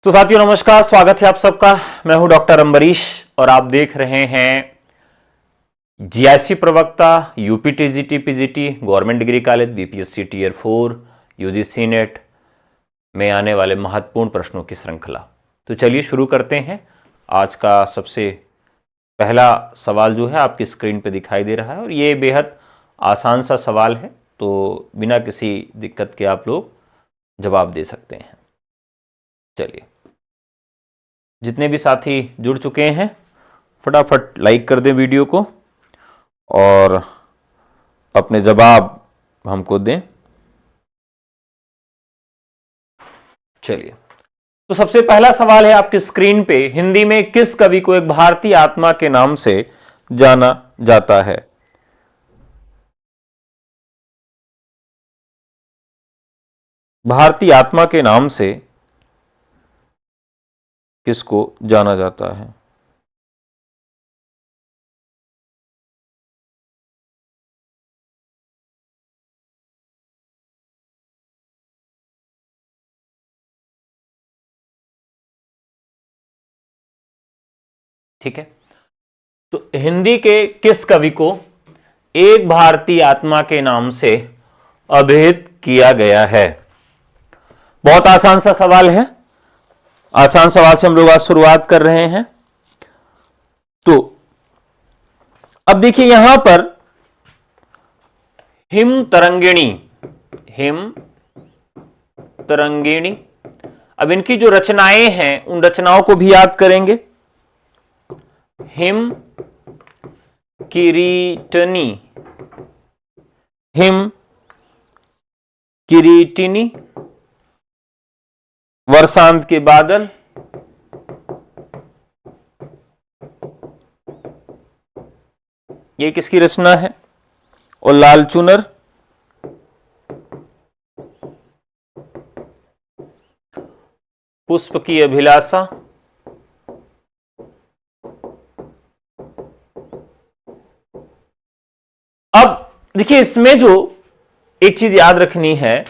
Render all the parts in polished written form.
तो साथियों नमस्कार, स्वागत है आप सबका। मैं हूं डॉक्टर अम्बरीश और आप देख रहे हैं जीआईसी प्रवक्ता, UP TGT PGT, government degree college, BPSC tier 4, UGC NET में आने वाले महत्वपूर्ण प्रश्नों की श्रृंखला। तो चलिए शुरू करते हैं। आज का सबसे पहला सवाल जो है आपकी स्क्रीन पे दिखाई दे रहा है और ये बेहद आसान सा सवाल है, तो बिना किसी दिक्कत के आप लोग जवाब दे सकते हैं। चलिए, जितने भी साथी जुड़ चुके हैं फटाफट लाइक कर दें वीडियो को और अपने जवाब हमको दें। चलिए, तो सबसे पहला सवाल है आपकी स्क्रीन पे, हिंदी में किस कवि को एक भारतीय आत्मा के नाम से जाना जाता है? भारतीय आत्मा के नाम से किसको जाना जाता है? ठीक है, तो हिंदी के किस कवि को एक भारतीय आत्मा के नाम से अभिहित किया गया है? बहुत आसान सा सवाल है। आसान सवाल से हम लोग आज शुरुआत कर रहे हैं। तो अब देखिए यहां पर हिम तरंगिणी, अब इनकी जो रचनाएं हैं उन रचनाओं को भी याद करेंगे। हिम किरीटिनी, वर्षांत के बादल, ये किसकी रचना है? और लाल चुनर, पुष्प की अभिलाषा, अब देखिए इसमें जो एक चीज याद रखनी है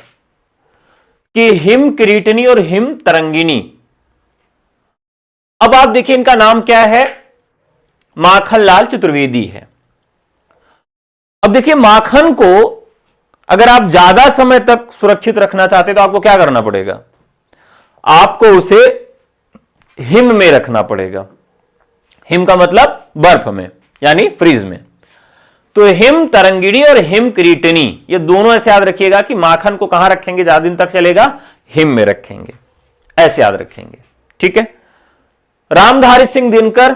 कि हिम किरीटिनी और हिम तरंगिणी, अब आप देखिए इनका नाम क्या है? माखनलाल चतुर्वेदी है। अब देखिए माखन को अगर आप ज्यादा समय तक सुरक्षित रखना चाहते तो आपको क्या करना पड़ेगा? आपको उसे हिम में रखना पड़ेगा। हिम का मतलब बर्फ में, यानी फ्रीज में। तो हिम तरंगिणी और हिम किरीटिनी, ये दोनों ऐसे याद रखिएगा कि माखन को कहां रखेंगे ज्यादा दिन तक चलेगा? हिम में रखेंगे, ऐसे याद रखेंगे। ठीक है, रामधारी सिंह दिनकर,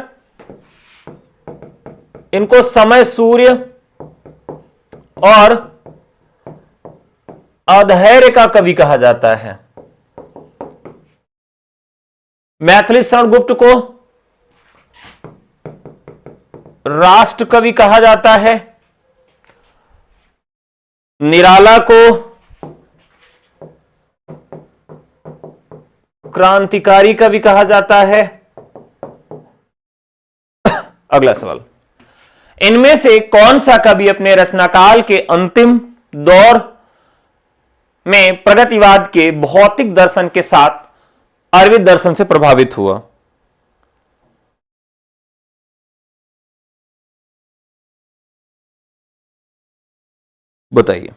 इनको समय सूर्य और अधैर्य का कवि कहा जाता है। मैथिली शरण गुप्त को राष्ट्र कवि कहा जाता है। निराला को क्रांतिकारी कवि कहा जाता है। अगला सवाल, इनमें से कौन सा कवि अपने रचनाकाल के अंतिम दौर में प्रगतिवाद के भौतिक दर्शन के साथ अरविंद दर्शन से प्रभावित हुआ? बताइए।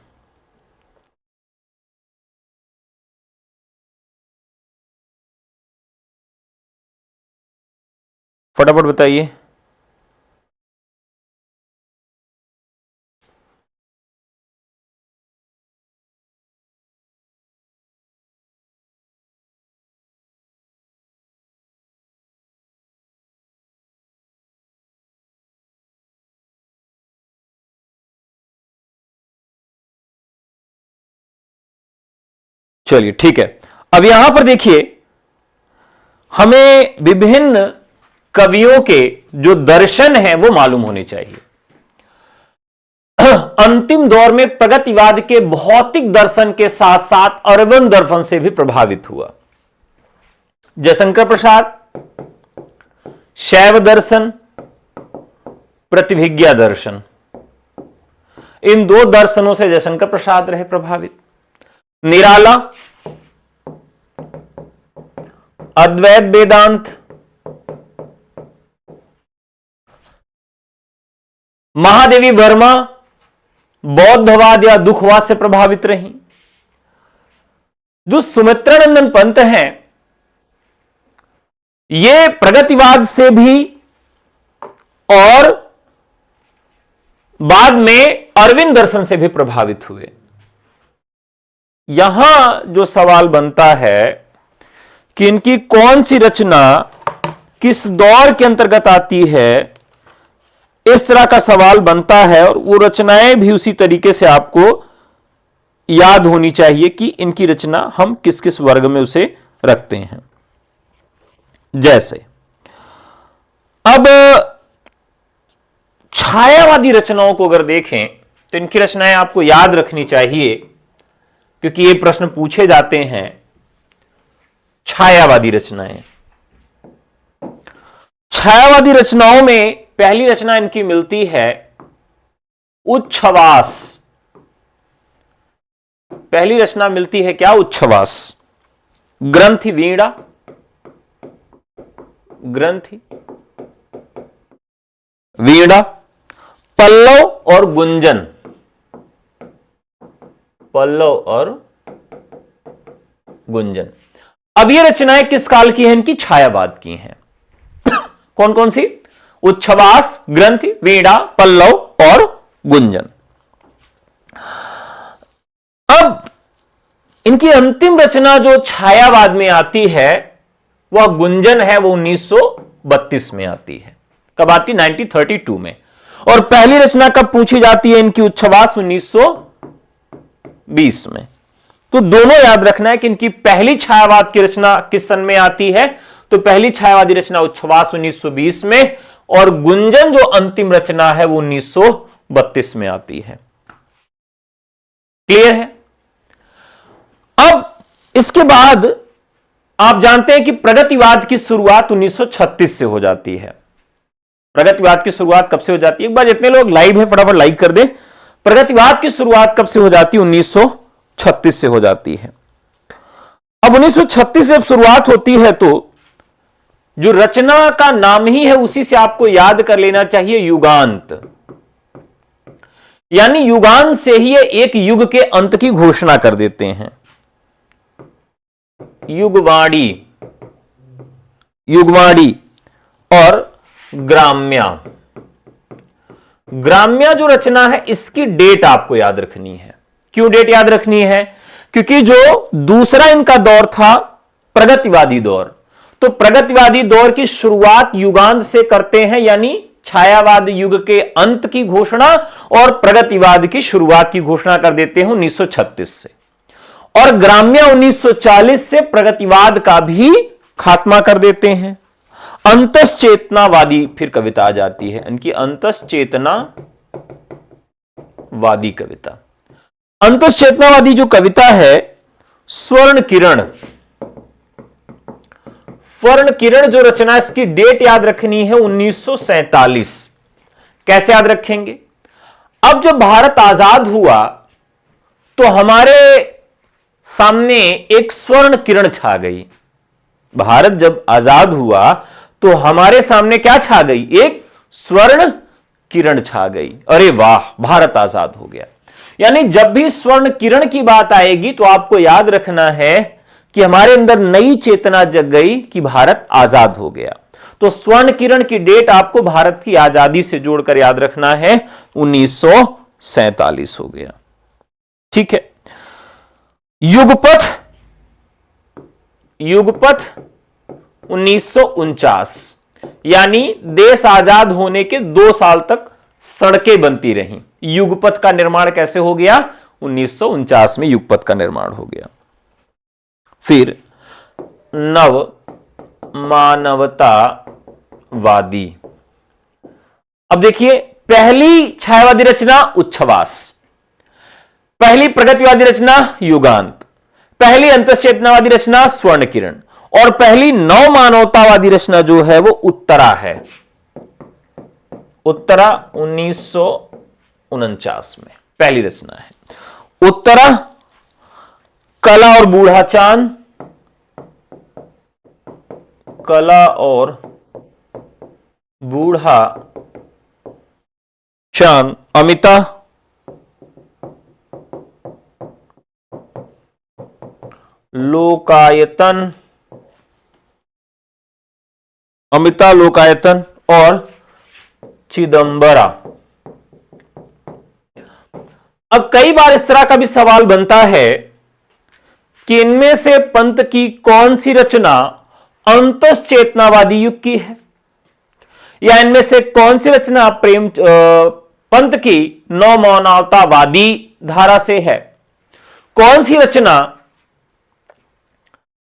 फटाफट बताइए। चलिए ठीक है, अब यहां पर देखिए हमें विभिन्न कवियों के जो दर्शन हैं वो मालूम होने चाहिए। अंतिम दौर में प्रगतिवाद के भौतिक दर्शन के साथ साथ अरविंद दर्शन से भी प्रभावित हुआ। जयशंकर प्रसाद शैव दर्शन, प्रतिभिज्ञा दर्शन, इन दो दर्शनों से जयशंकर प्रसाद रहे प्रभावित। निराला अद्वैत वेदांत, महादेवी वर्मा बौद्धवाद या दुखवाद से प्रभावित रही। जो सुमित्रानंदन पंत हैं, ये प्रगतिवाद से भी और बाद में अरविंद दर्शन से भी प्रभावित हुए। यहां जो सवाल बनता है कि इनकी कौन सी रचना किस दौर के अंतर्गत आती है, इस तरह का सवाल बनता है और वो रचनाएं भी उसी तरीके से आपको याद होनी चाहिए कि इनकी रचना हम किस किस वर्ग में उसे रखते हैं। जैसे अब छायावादी रचनाओं को अगर देखें तो इनकी रचनाएं आपको याद रखनी चाहिए, क्योंकि ये प्रश्न पूछे जाते हैं। छायावादी रचनाएं, छायावादी रचनाओं में पहली रचना इनकी मिलती है उच्छ्वास। पहली रचना मिलती है क्या? उच्छ्वास। ग्रंथि वीणा, ग्रंथि वीणा, पल्लव और गुंजन, पल्लव और गुंजन। अब ये रचनाएं किस काल की हैं? इनकी छायावाद की हैं। कौन कौन सी? उच्छ्वास, ग्रंथि, वीणा, पल्लव और गुंजन। अब इनकी अंतिम रचना जो छायावाद में आती है वह गुंजन है, वो 1932 में आती है। कब आती? 1932 में। और पहली रचना कब पूछी जाती है इनकी? उच्छ्वास 1920 में। तो दोनों याद रखना है कि इनकी पहली छायावाद की रचना किस सन में आती है। तो पहली छायावादी रचना उच्छ्वास 1920 में, और गुंजन जो अंतिम रचना है वो 1932 में आती है। क्लियर है? अब इसके बाद आप जानते हैं कि प्रगतिवाद की शुरुआत 1936 से हो जाती है। प्रगतिवाद की शुरुआत कब से हो जाती है? एक बार जितने लोग लाइव हैं फटाफट लाइक कर दें। प्रगतिवाद की शुरुआत कब से हो जाती है? 1936 से हो जाती है। अब 1936 से जब शुरुआत होती है तो जो रचना का नाम ही है उसी से आपको याद कर लेना चाहिए, युगांत। यानी युगांत से ही एक युग के अंत की घोषणा कर देते हैं। युगवाणी, युगवाणी और ग्राम्या। ग्राम्या जो रचना है इसकी डेट आपको याद रखनी है। क्यों डेट याद रखनी है? क्योंकि जो दूसरा इनका दौर था प्रगतिवादी दौर, तो प्रगतिवादी दौर की शुरुआत युगांत से करते हैं, यानी छायावाद युग के अंत की घोषणा, और प्रगतिवाद की शुरुआत की घोषणा कर देते हैं 1936 से। और ग्राम्या 1940 से प्रगतिवाद का भी खात्मा कर देते हैं। अंतश्चेतनावादी फिर कविता आ जाती है इनकी, अंतश्चेतनावादी कविता। अंतश्चेतनावादी जो कविता है, स्वर्ण किरण, स्वर्ण किरण जो रचना, इसकी डेट याद रखनी है 1947। कैसे याद रखेंगे? अब जब भारत आजाद हुआ तो हमारे सामने एक स्वर्ण किरण छा गई। भारत जब आजाद हुआ तो हमारे सामने क्या छा गई? एक स्वर्ण किरण छा गई। अरे वाह, भारत आजाद हो गया। यानी जब भी स्वर्ण किरण की बात आएगी तो आपको याद रखना है कि हमारे अंदर नई चेतना जग गई कि भारत आजाद हो गया। तो स्वर्ण किरण की डेट आपको भारत की आजादी से जोड़कर याद रखना है, 1947 हो गया। ठीक है। युगपथ, युगपथ 1949, यानी देश आजाद होने के 2 साल तक सड़कें बनती रहीं। युगपथ का निर्माण कैसे हो गया? 1949 में युगपथ का निर्माण हो गया। फिर नव मानवतावादी। अब देखिए, पहली छायावादी रचना उच्छ्वास, पहली प्रगतिवादी रचना युगांत, पहली अंतश्चेतनावादी रचना स्वर्ण किरण, और पहली नव मानवतावादी रचना जो है वो उत्तरा है। उत्तरा 1949 में पहली रचना है। उत्तरा, कला और बूढ़ा चांद, कला और बूढ़ा चांद, अमिता लोकायतन, अमिता लोकायतन और चिदंबरा। अब कई बार इस तरह का भी सवाल बनता है कि इनमें से पंत की कौन सी रचना अंतश्चेतनावादी युग की है, या इनमें से कौन सी रचना पंत की नवमानवतावादी धारा से है, कौन सी रचना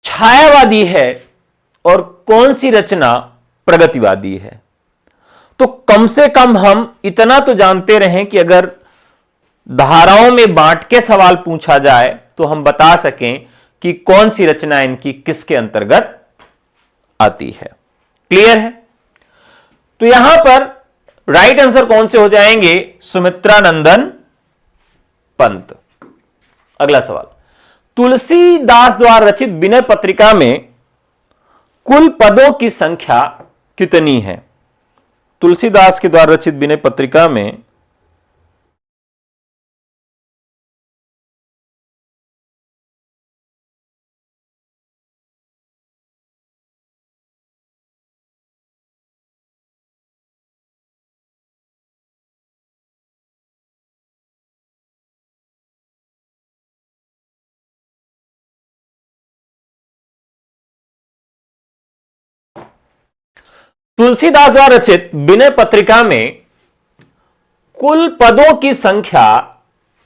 छायावादी है और कौन सी रचना प्रगतिवादी है। तो कम से कम हम इतना तो जानते रहें कि अगर धाराओं में बांट के सवाल पूछा जाए तो हम बता सकें कि कौन सी रचना इनकी किसके अंतर्गत आती है। क्लियर है? तो यहां पर राइट आंसर कौन से हो जाएंगे? सुमित्रानंदन पंत। अगला सवाल, तुलसीदास द्वारा रचित विनय पत्रिका में कुल पदों की संख्या कितनी है? तुलसीदास के द्वारा रचित विनय पत्रिका में तुलसीदास द्वारा रचित विनय पत्रिका में कुल पदों की संख्या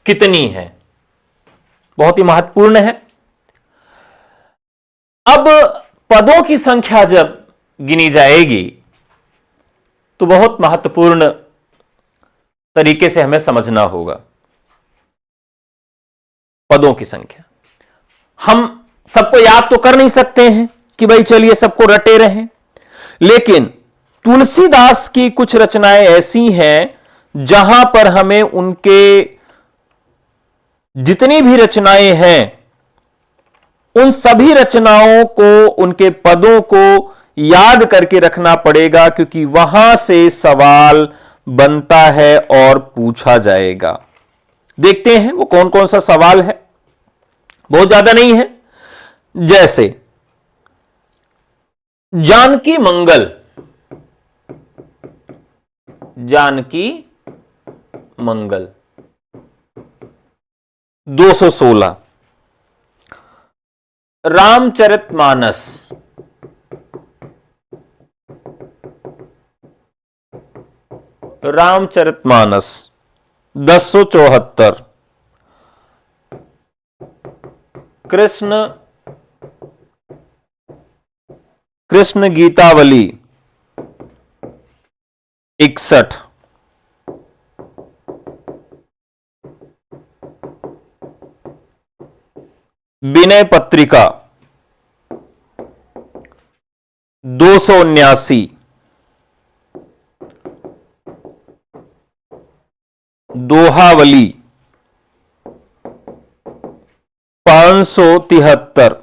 कितनी है? बहुत ही महत्वपूर्ण है। अब पदों की संख्या जब गिनी जाएगी तो बहुत महत्वपूर्ण तरीके से हमें समझना होगा। पदों की संख्या हम सबको याद तो कर नहीं सकते हैं कि भाई चलिए सबको रटे रहें, लेकिन तुलसीदास की कुछ रचनाएं ऐसी हैं जहां पर हमें उनके जितनी भी रचनाएं हैं उन सभी रचनाओं को, उनके पदों को याद करके रखना पड़ेगा, क्योंकि वहां से सवाल बनता है और पूछा जाएगा। देखते हैं वो कौन कौन सा सवाल है, बहुत ज्यादा नहीं है। जैसे जानकी मंगल, जानकी मंगल 216, रामचरितमानस 1074, कृष्ण गीतावली 61, विनय पत्रिका 279, दोहावली 573,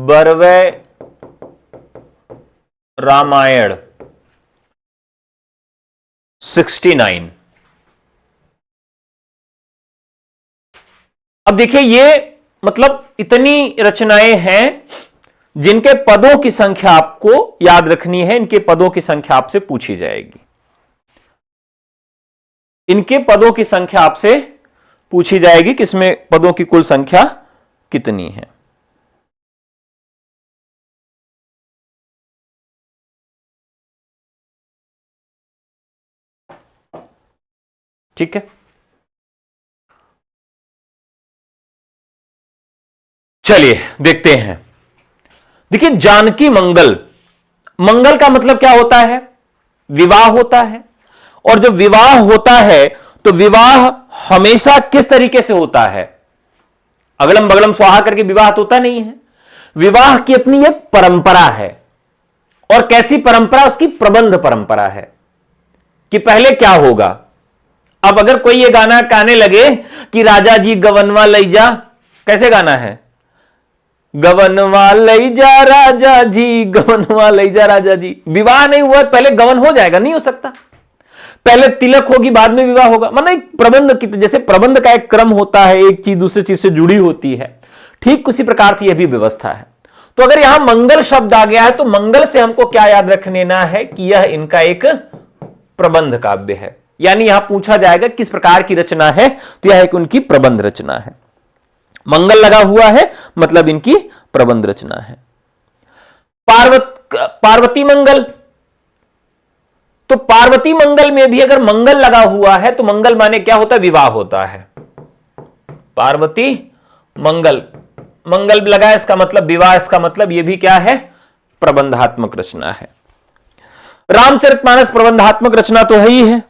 बरवै रामायण 69। अब देखिए ये मतलब इतनी रचनाएं हैं जिनके पदों की संख्या आपको याद रखनी है। इनके पदों की संख्या आपसे पूछी जाएगी, इनके पदों की संख्या आपसे पूछी जाएगी कि इसमें पदों की कुल संख्या कितनी है। ठीक है, चलिए देखते हैं। देखिए जानकी मंगल, मंगल का मतलब क्या होता है? विवाह होता है। और जब विवाह होता है तो विवाह हमेशा किस तरीके से होता है? अगलम बगलम स्वाहा करके विवाह तो होता नहीं है। विवाह की अपनी एक परंपरा है। और कैसी परंपरा? उसकी प्रबंध परंपरा है कि पहले क्या होगा। अब अगर कोई ये गाना गाने लगे कि राजा जी गवनवा लई जा, कैसे गाना है? गवनवा लई जा राजा जी, गवनवा लई जा राजा जी। विवाह नहीं हुआ पहले गवन हो जाएगा? नहीं हो सकता। पहले तिलक होगी बाद में विवाह होगा। मतलब एक प्रबंध की, जैसे प्रबंध का एक क्रम होता है, एक चीज दूसरी चीज से जुड़ी होती है, ठीक उसी प्रकार से यह भी व्यवस्था है। तो अगर यहां मंगल शब्द आ गया है तो मंगल से हमको क्या याद रख लेना है कि यह इनका एक प्रबंध काव्य है। यानी यहां पूछा जाएगा किस प्रकार की रचना है, तो यह एक उनकी प्रबंध रचना है। मंगल लगा हुआ है मतलब इनकी प्रबंध रचना है। पार्वती मंगल, तो पार्वती मंगल में भी अगर मंगल लगा हुआ है तो मंगल माने क्या होता है? विवाह होता है। पार्वती मंगल, मंगल लगा इसका मतलब विवाह, इसका मतलब यह भी क्या है? प्रबंधात्मक रचना है। रामचरितमानस प्रबंधात्मक रचना तो है ही है।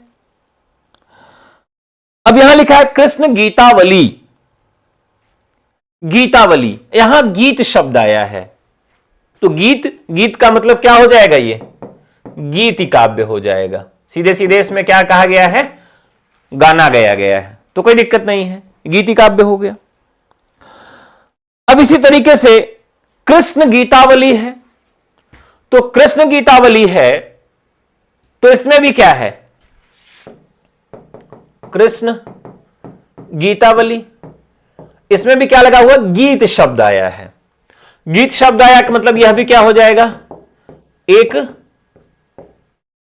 अब यहां लिखा है कृष्ण गीतावली। गीतावली, यहां गीत शब्द आया है तो गीत का मतलब क्या हो जाएगा? ये गीति काव्य हो जाएगा। सीधे सीधे इसमें क्या कहा गया है? गाना गाया गया है, तो कोई दिक्कत नहीं है, गीति काव्य हो गया। अब इसी तरीके से कृष्ण गीतावली है, तो कृष्ण गीतावली है तो इसमें भी क्या है? कृष्ण गीतावली, इसमें भी क्या लगा हुआ? गीत शब्द आया है। गीत शब्द आया का मतलब यह भी क्या हो जाएगा? एक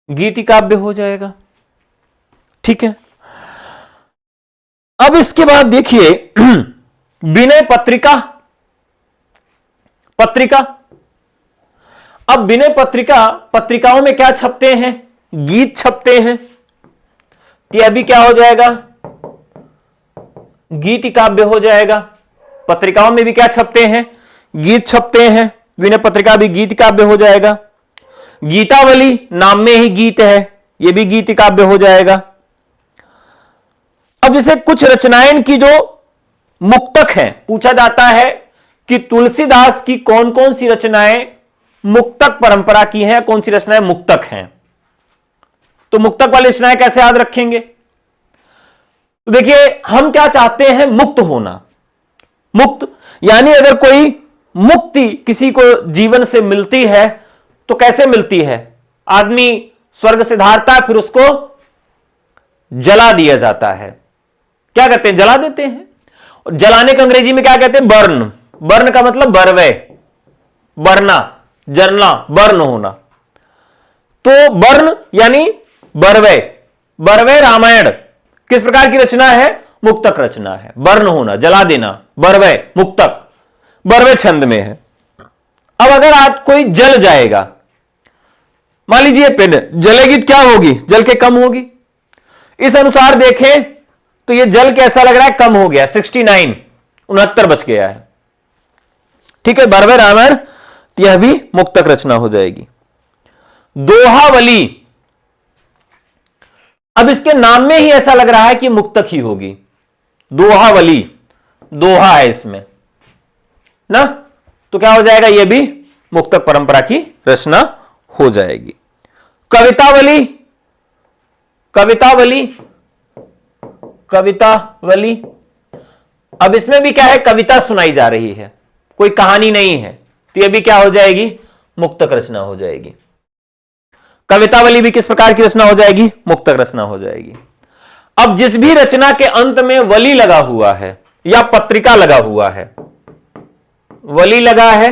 गीति काव्य हो जाएगा। ठीक है। अब इसके बाद देखिए विनय पत्रिका। पत्रिका, अब विनय पत्रिका, पत्रिकाओं में क्या छपते हैं? गीत छपते हैं, तो यह भी क्या हो जाएगा? गीति काव्य हो जाएगा। पत्रिकाओं में भी क्या छपते हैं? गीत छपते हैं, विनय पत्रिका भी गीत काव्य हो जाएगा। गीतावली नाम में ही गीत है, यह भी गीत काव्य हो जाएगा। अब जैसे कुछ रचनाएं की जो मुक्तक हैं, पूछा जाता है कि तुलसीदास की कौन कौन सी रचनाएं मुक्तक परंपरा की हैं, कौन सी रचनाएं मुक्तक हैं, तो मुक्तक वाली रचनाएं कैसे याद रखेंगे? तो देखिए हम क्या चाहते हैं? मुक्त होना। मुक्त यानी अगर कोई मुक्ति किसी को जीवन से मिलती है तो कैसे मिलती है? आदमी स्वर्ग से धारता है, फिर उसको जला दिया जाता है। क्या कहते हैं? जला देते हैं। और जलाने का अंग्रेजी में क्या कहते हैं? बर्न। बर्न का मतलब बरवे, बरना, जलना, बर्न होना। तो बर्न यानी बरवे। बरवे रामायण किस प्रकार की रचना है? मुक्तक रचना है। बर्न होना, जला देना, बरवे मुक्तक, बरवे छंद में है। अब अगर आज कोई जल जाएगा, मान लीजिए पेन जलेगी, क्या होगी? जल के कम होगी। इस अनुसार देखें तो यह जल कैसा लग रहा है? कम हो गया, 69, 69 बच गया है। ठीक है, बरवे रामायण, यह भी मुक्तक रचना हो जाएगी। दोहावली, अब इसके नाम में ही ऐसा लग रहा है कि मुक्तक ही होगी। दोहावली, दोहा है इसमें ना, तो क्या हो जाएगा? यह भी मुक्तक परंपरा की रचना हो जाएगी। कवितावली, कवितावली, कवितावली, अब इसमें भी क्या है? कविता सुनाई जा रही है, कोई कहानी नहीं है, तो यह भी क्या हो जाएगी? मुक्तक रचना हो जाएगी। कवितावली भी किस प्रकार की रचना हो जाएगी? मुक्तक रचना हो जाएगी। अब जिस भी रचना के अंत में वली लगा हुआ है या पत्रिका लगा हुआ है, वली लगा है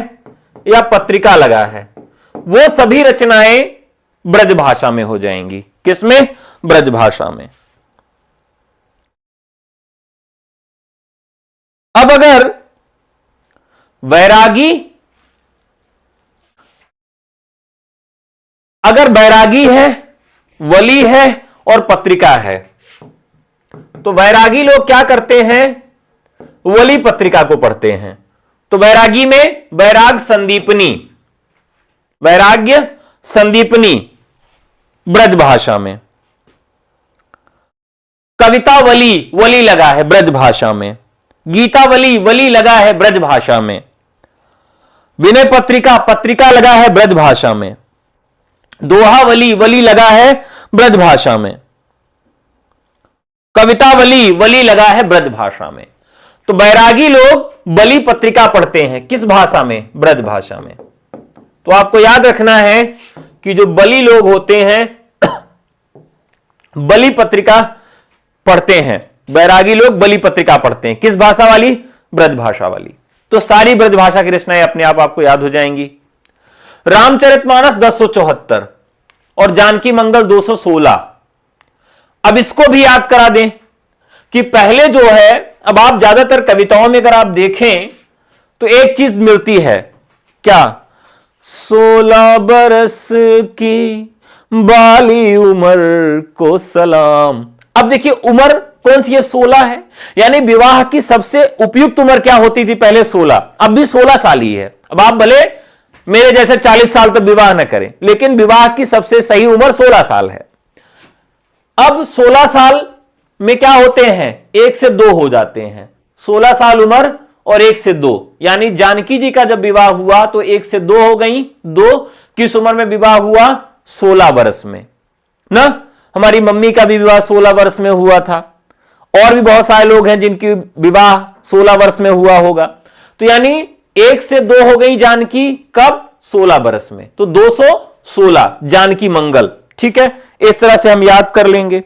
या पत्रिका लगा है, वो सभी रचनाएं ब्रज भाषा में हो जाएंगी। किसमें? ब्रज भाषा में। अब अगर वैरागी, अगर बैरागी है, वली है और पत्रिका है, तो वैरागी लोग क्या करते हैं? वली पत्रिका को पढ़ते हैं। तो वैरागी में वैराग संदीपनी, वैराग्य संदीपनी ब्रज भाषा में। कवितावली, वली लगा है ब्रज भाषा में। गीतावली, वली लगा है ब्रज भाषा में। विनय पत्रिका, पत्रिका लगा है ब्रज भाषा में। दोहावली, वली लगा है ब्रज भाषा में। कवितावली, वली लगा है ब्रज भाषा में। तो बैरागी लोग बलि पत्रिका पढ़ते हैं किस भाषा में? ब्रज भाषा में। तो आपको याद रखना है कि जो बलि लोग होते हैं बलि पत्रिका पढ़ते हैं, बैरागी लोग बलि पत्रिका पढ़ते हैं किस भाषा वाली? ब्रज भाषा वाली। तो सारी ब्रज भाषा की रचनाएं अपने आप आपको याद हो जाएंगी। रामचरितमानस 1074 और जानकी मंगल 216। अब इसको भी याद करा दें कि पहले जो है, अब आप ज्यादातर कविताओं में अगर आप देखें तो एक चीज मिलती है, क्या? 16 बरस की बाली उम्र को सलाम। अब देखिए उम्र कौन सी है? 16 है, यानी विवाह की सबसे उपयुक्त उम्र क्या होती थी पहले? 16। अब भी 16 साल ही है। अब आप भले मेरे जैसे 40 साल तक विवाह न करें, लेकिन विवाह की सबसे सही उम्र 16 साल है। अब 16 साल में क्या होते हैं? 1 से 2 हो जाते हैं। 16 साल उम्र और 1 से 2, यानी जानकी जी का जब विवाह हुआ तो 1 से 2 हो गई। 2 किस उम्र में विवाह हुआ? 16 वर्ष में ना। हमारी मम्मी का भी विवाह 16 वर्ष में हुआ था, और भी बहुत सारे लोग हैं जिनकी विवाह 16 वर्ष में हुआ होगा। तो यानी 1 से 2 हो गई जानकी, कब? 16 वर्ष में। तो 216 जानकी मंगल। ठीक है, इस तरह से हम याद कर लेंगे।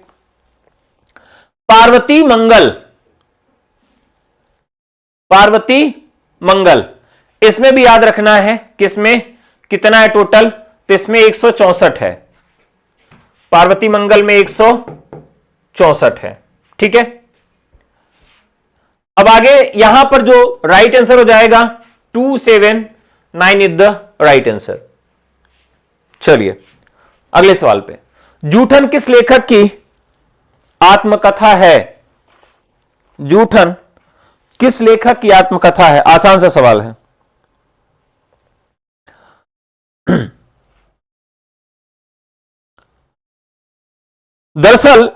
पार्वती मंगल, पार्वती मंगल, इसमें भी याद रखना है किसमें कितना है टोटल? तो इसमें 164 है। पार्वती मंगल में 164 है। ठीक है, अब आगे यहां पर जो राइट आंसर हो जाएगा 279 इज द राइट आंसर। चलिए अगले सवाल पे। जूठन किस लेखक की आत्मकथा है? जूठन किस लेखक की आत्मकथा है? आसान सा सवाल है। दरअसल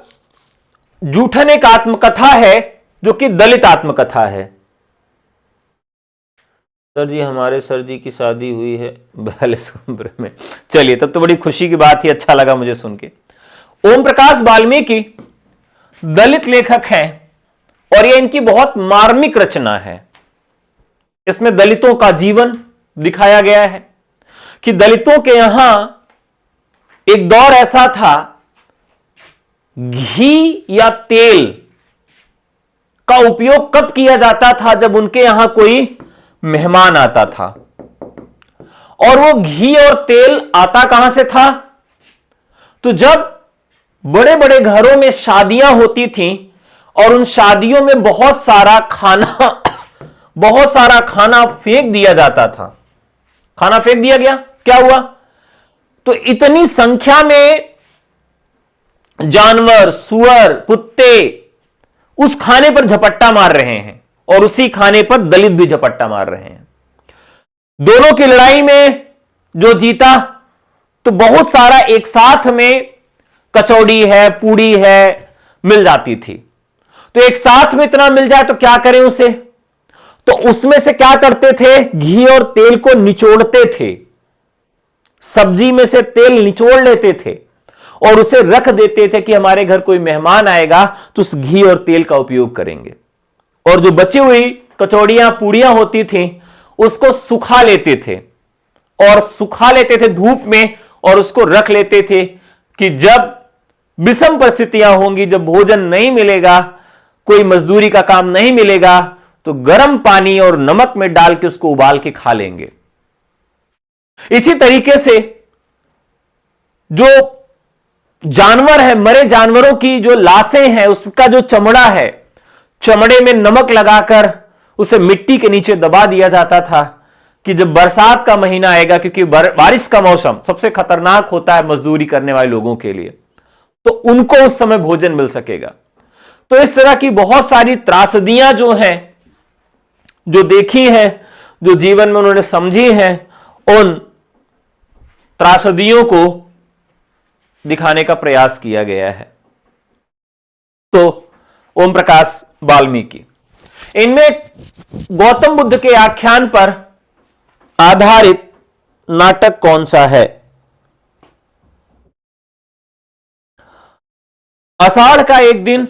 जूठन एक आत्मकथा है जो कि दलित आत्मकथा है। सर जी हमारे सर जी की शादी हुई है 42 उम्र में। चलिए तब तो बड़ी खुशी की बात ही, अच्छा लगा मुझे सुन के। ओम प्रकाश वाल्मीकि दलित लेखक हैं और ये इनकी बहुत मार्मिक रचना है। इसमें दलितों का जीवन दिखाया गया है कि दलितों के यहां एक दौर ऐसा था, घी या तेल का उपयोग कब किया जाता था? जब उनके यहां कोई मेहमान आता था। और वो घी और तेल आता कहां से था? तो जब बड़े बड़े घरों में शादियां होती थीं और उन शादियों में बहुत सारा खाना फेंक दिया जाता था। खाना फेंक दिया गया, क्या हुआ? तो इतनी संख्या में जानवर, सुअर, कुत्ते उस खाने पर झपट्टा मार रहे हैं और उसी खाने पर दलित भी झपट्टा मार रहे हैं। दोनों की लड़ाई में जो जीता तो बहुत सारा एक साथ में कचौड़ी है, पूड़ी है, मिल जाती थी। तो एक साथ में इतना मिल जाए तो क्या करें उसे? तो उसमें से क्या करते थे? घी और तेल को निचोड़ते थे। सब्जी में से तेल निचोड़ लेते थे और उसे रख देते थे कि हमारे घर कोई मेहमान आएगा तो उस घी और तेल का उपयोग करेंगे। और जो बची हुई कचौड़ियां, पूड़ियां होती थीं उसको सुखा लेते थे और सुखा लेते थे धूप में और उसको रख लेते थे कि जब विषम परिस्थितियां होंगी, जब भोजन नहीं मिलेगा, कोई मजदूरी का काम नहीं मिलेगा, तो गर्म पानी और नमक में डाल के उसको उबाल के खा लेंगे। इसी तरीके से जो जानवर है, मरे जानवरों की जो लाशें हैं उसका जो चमड़ा है, चमड़े में नमक लगाकर उसे मिट्टी के नीचे दबा दिया जाता था कि जब बरसात का महीना आएगा, क्योंकि बारिश का मौसम सबसे खतरनाक होता है मजदूरी करने वाले लोगों के लिए, तो उनको उस समय भोजन मिल सकेगा। तो इस तरह की बहुत सारी त्रासदियां जो हैं, जो देखी हैं, जो जीवन में उन्होंने समझी हैं, उन त्रासदियों को दिखाने का प्रयास किया गया है। तो ओम प्रकाश वाल्मीकि, इनमें गौतम बुद्ध के आख्यान पर आधारित नाटक कौन सा है? आषाढ़ का एक दिन,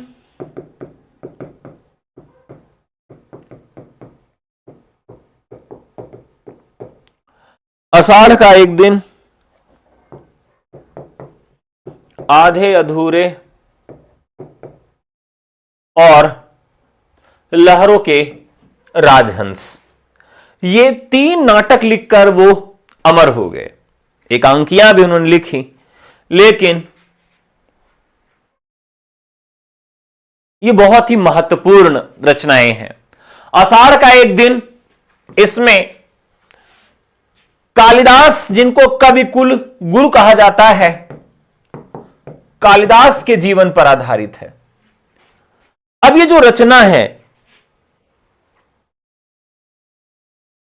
आषाढ़ का एक दिन, आधे अधूरे और लहरों के राजहंस, ये 3 नाटक लिखकर वो अमर हो गए। एकांकियां भी उन्होंने लिखी, लेकिन ये बहुत ही महत्वपूर्ण रचनाएं हैं। आषाढ़ का एक दिन, इसमें कालिदास, जिनको कवि कुल गुरु कहा जाता है, कालिदास के जीवन पर आधारित है। अब ये जो रचना है,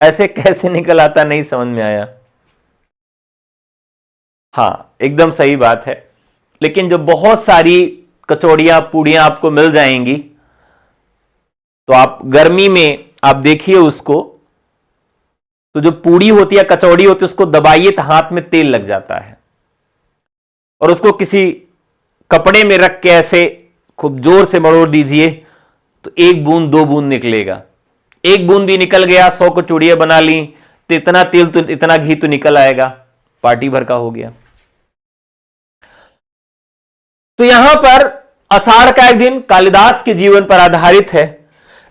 ऐसे कैसे निकल आता नहीं समझ में आया। हां, एकदम सही बात है, लेकिन जब बहुत सारी कचौड़ियां पूड़ियां आपको मिल जाएंगी तो आप गर्मी में आप देखिए उसको, तो जो पूड़ी होती है, कचौड़ी होती है, उसको दबाइए तो हाथ में तेल लग जाता है, और उसको किसी कपड़े में रख के ऐसे खूब जोर से मरोड़ दीजिए तो 1 बूंद 2 बूंद निकलेगा। 1 बूंद भी निकल गया, 100 कचौड़ियां बना ली तो इतना तेल तो इतना घी तो निकल आएगा, पार्टी भर का हो गया। तो यहां पर आषाढ़ का एक दिन कालिदास के जीवन पर आधारित है,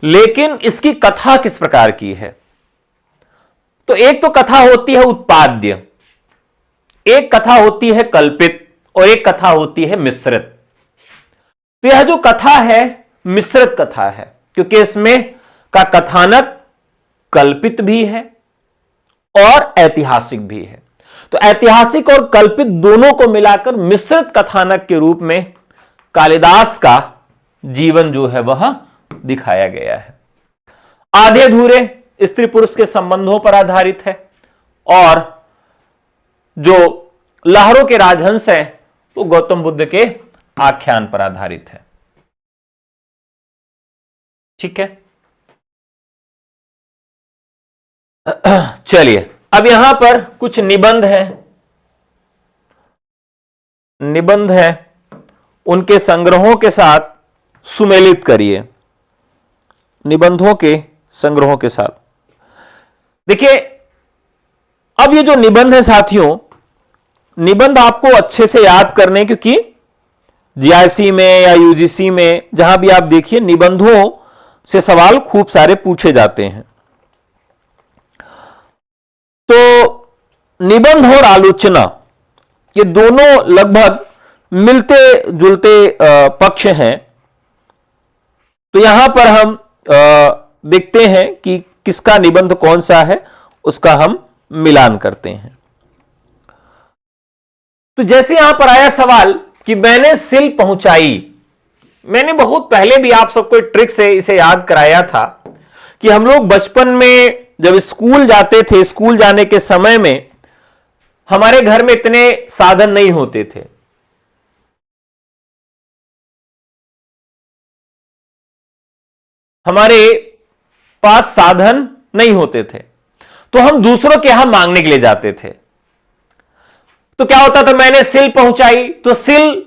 लेकिन इसकी कथा किस प्रकार की है? तो एक तो कथा होती है उत्पाद्य, एक कथा होती है कल्पित, और एक कथा होती है मिश्रित। तो यह जो कथा है मिश्रित कथा है, क्योंकि इसमें का कथानक कल्पित भी है और ऐतिहासिक भी है। तो ऐतिहासिक और कल्पित दोनों को मिलाकर मिश्रित कथानक के रूप में कालिदास का जीवन जो है वह दिखाया गया है। आधे अधूरे स्त्री पुरुष के संबंधों पर आधारित है, और जो लहरों के राजहंस हैं वो गौतम बुद्ध के आख्यान पर आधारित है। ठीक है, चलिए अब यहां पर कुछ निबंध हैं, निबंध है, उनके संग्रहों के साथ सुमेलित करिए, निबंधों के संग्रहों के साथ। देखिए, अब ये जो निबंध है साथियों, निबंध आपको अच्छे से याद करने, क्योंकि जीआईसी में या यूजीसी में जहां भी आप देखिए निबंधों से सवाल खूब सारे पूछे जाते हैं। तो निबंध और आलोचना ये दोनों लगभग मिलते जुलते पक्ष हैं। तो यहां पर हम देखते हैं कि किसका निबंध कौन सा है, उसका हम मिलान करते हैं। तो जैसे यहां पर आया सवाल कि मैंने सिल पहुंचाई, मैंने बहुत पहले भी आप सबको ट्रिक से इसे याद कराया था कि हम लोग बचपन में जब स्कूल जाते थे, स्कूल जाने के समय में हमारे घर में इतने साधन नहीं होते थे। हमारे पास साधन नहीं होते थे, तो हम दूसरों के यहां मांगने के लिए जाते थे। तो क्या होता था, मैंने सिल पहुंचाई, तो सिल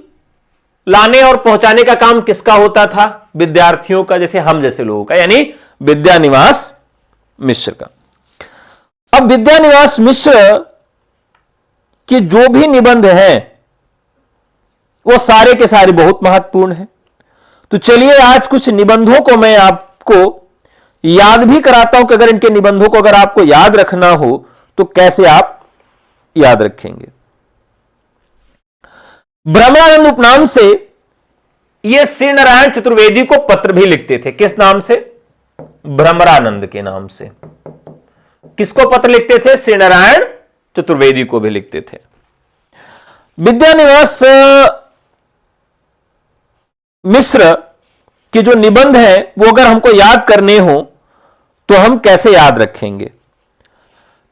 लाने और पहुंचाने का काम किसका होता था? विद्यार्थियों का, जैसे हम जैसे लोगों का, यानी विद्यानिवास मिश्र का। अब विद्यानिवास मिश्र के जो भी निबंध हैं वो सारे के सारे बहुत महत्वपूर्ण हैं। तो चलिए आज कुछ निबंधों को मैं आपको याद भी कराता हूं कि अगर इनके निबंधों को अगर आपको याद रखना हो तो कैसे आप याद रखेंगे। ब्रह्मानंद उपनाम से ये श्री नारायण चतुर्वेदी को पत्र भी लिखते थे। किस नाम से? भ्रमरानंद के नाम से। किसको पत्र लिखते थे? श्री नारायण चतुर्वेदी को भी लिखते थे। विद्यानिवास मिश्र के जो निबंध हैं वो अगर हमको याद करने हो तो हम कैसे याद रखेंगे?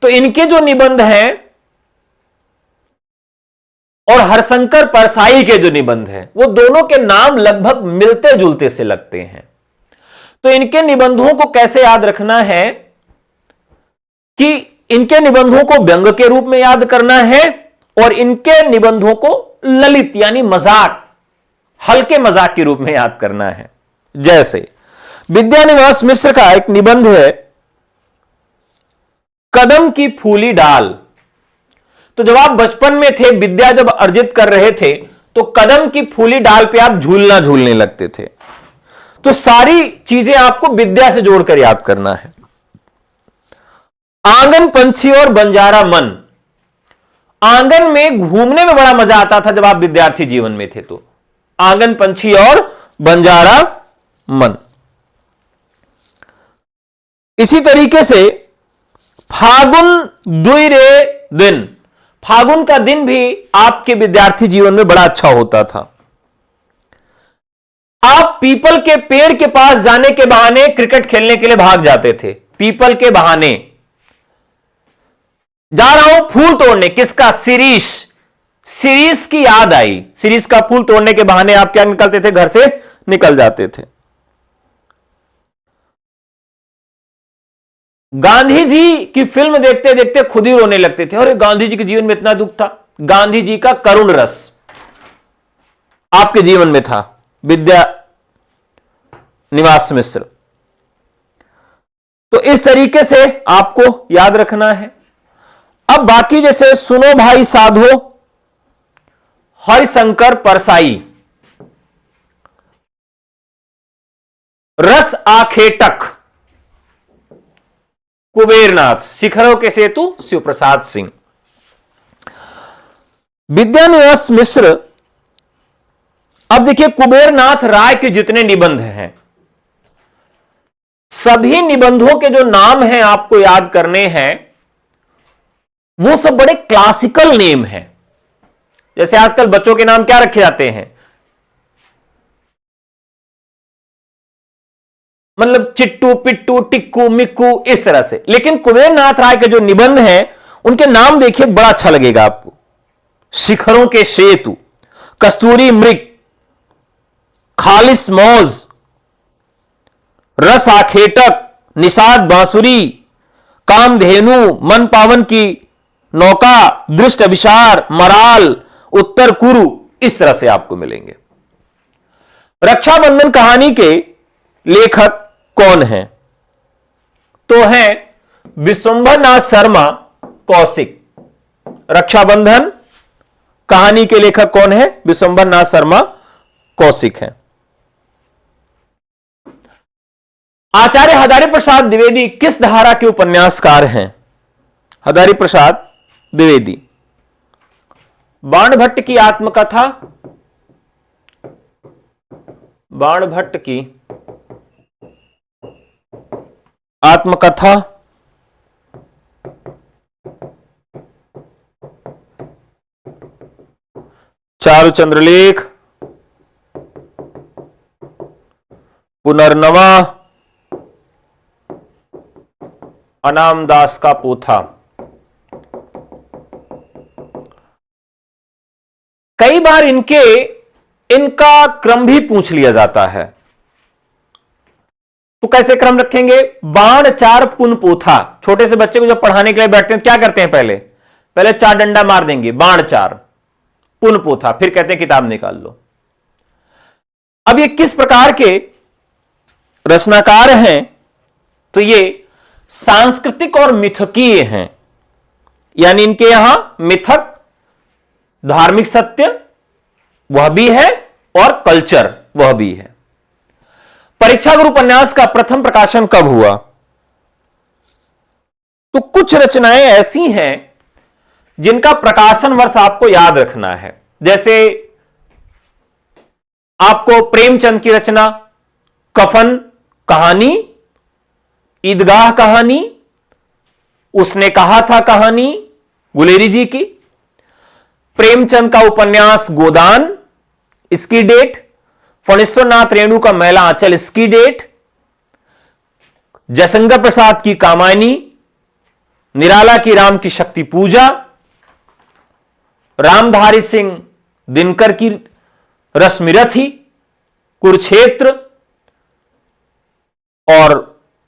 तो इनके जो निबंध हैं और हरशंकर परसाई के जो निबंध हैं वो दोनों के नाम लगभग मिलते जुलते से लगते हैं। तो इनके निबंधों को कैसे याद रखना है कि इनके निबंधों को व्यंग के रूप में याद करना है और इनके निबंधों को ललित यानी मजाक, हल्के मजाक के रूप में याद करना है। जैसे विद्यानिवास मिश्र का एक निबंध है, कदम की फूली डाल। तो जब आप बचपन में थे, विद्या जब अर्जित कर रहे थे, तो कदम की फूली डाल पे आप झूलने लगते थे। तो सारी चीजें आपको विद्या से जोड़कर याद करना है। आंगन पंछी और बंजारा मन। आंगन में घूमने में बड़ा मजा आता था जब आप विद्यार्थी जीवन में थे। तो आंगन पंछी और बंजारा मन। इसी तरीके से फागुन दुईरे दिन। फागुन का दिन भी आपके विद्यार्थी जीवन में बड़ा अच्छा होता था। आप पीपल के पेड़ के पास जाने के बहाने क्रिकेट खेलने के लिए भाग जाते थे। पीपल के बहाने जा रहा हूं फूल तोड़ने, किसका? शिरीष। शिरीष की याद आई, शिरीष का फूल तोड़ने के बहाने आप क्या निकलते थे? घर से निकल जाते थे। गांधी जी की फिल्म देखते देखते खुद ही रोने लगते थे। और गांधी जी के जीवन में इतना दुख था। गांधी जी का करुण रस आपके जीवन में था। विद्या निवास मिश्र। तो इस तरीके से आपको याद रखना है। अब बाकी जैसे सुनो भाई साधो, हरिशंकर परसाई, रस आखेटक, कुबेरनाथ, शिखरों के सेतु शिव प्रसाद सिंह। विद्यानिवास मिश्र। अब देखिए कुबेरनाथ राय के जितने निबंध हैं, सभी निबंधों के जो नाम हैं आपको याद करने हैं, वो सब बड़े क्लासिकल नेम हैं। जैसे आजकल बच्चों के नाम क्या रखे जाते हैं, मतलब चिट्टू, पिट्टू, टिक्कू, मिक्कू, इस तरह से। लेकिन कुबेरनाथ राय के जो निबंध हैं, उनके नाम देखिए, बड़ा अच्छा लगेगा आपको। शिखरों के सेतु, कस्तूरी मृग, खालिस मौज, रस आखेटक, निषाद बांसुरी, कामधेनु, मन पावन की नौका, दृष्ट अभिसार, मराल, उत्तर कुरु, इस तरह से आपको मिलेंगे। रक्षाबंधन कहानी के लेखक कौन हैं? तो हैं विश्वंभरनाथ शर्मा कौशिक। रक्षाबंधन कहानी के लेखक कौन है? विश्वंभरनाथ शर्मा कौशिक हैं। आचार्य हजारी प्रसाद द्विवेदी किस धारा के उपन्यासकार हैं? हजारी प्रसाद द्विवेदी बाणभट्ट की आत्मकथा, बाणभट्ट की आत्मकथा, चारु चंद्रलेख, पुनर्नवा, अनाम दास का पोथा। कई बार इनका क्रम भी पूछ लिया जाता है। तो कैसे क्रम रखेंगे? बाण चार पुन पोथा। छोटे से बच्चे को जब पढ़ाने के लिए बैठते हैं क्या करते हैं? पहले चार डंडा मार देंगे, बाण चार पुन पोथा, फिर कहते हैं किताब निकाल लो। अब ये किस प्रकार के रचनाकार हैं? तो ये सांस्कृतिक और मिथकीय हैं। यानी इनके यहां मिथक, धार्मिक सत्य वह भी है और कल्चर वह भी है। परीक्षा गुरु उपन्यास का प्रथम प्रकाशन कब हुआ? तो कुछ रचनाएं ऐसी हैं जिनका प्रकाशन वर्ष आपको याद रखना है। जैसे आपको प्रेमचंद की रचना कफन कहानी, ईदगाह कहानी, उसने कहा था कहानी गुलेरी जी की, प्रेमचंद का उपन्यास गोदान, इसकी डेट, फणीश्वरनाथ रेणु का मैला आंचल, इसकी डेट, जयशंकर प्रसाद की कामायनी, निराला की राम की शक्ति पूजा, रामधारी सिंह दिनकर की रश्मिरथी, कुरुक्षेत्र और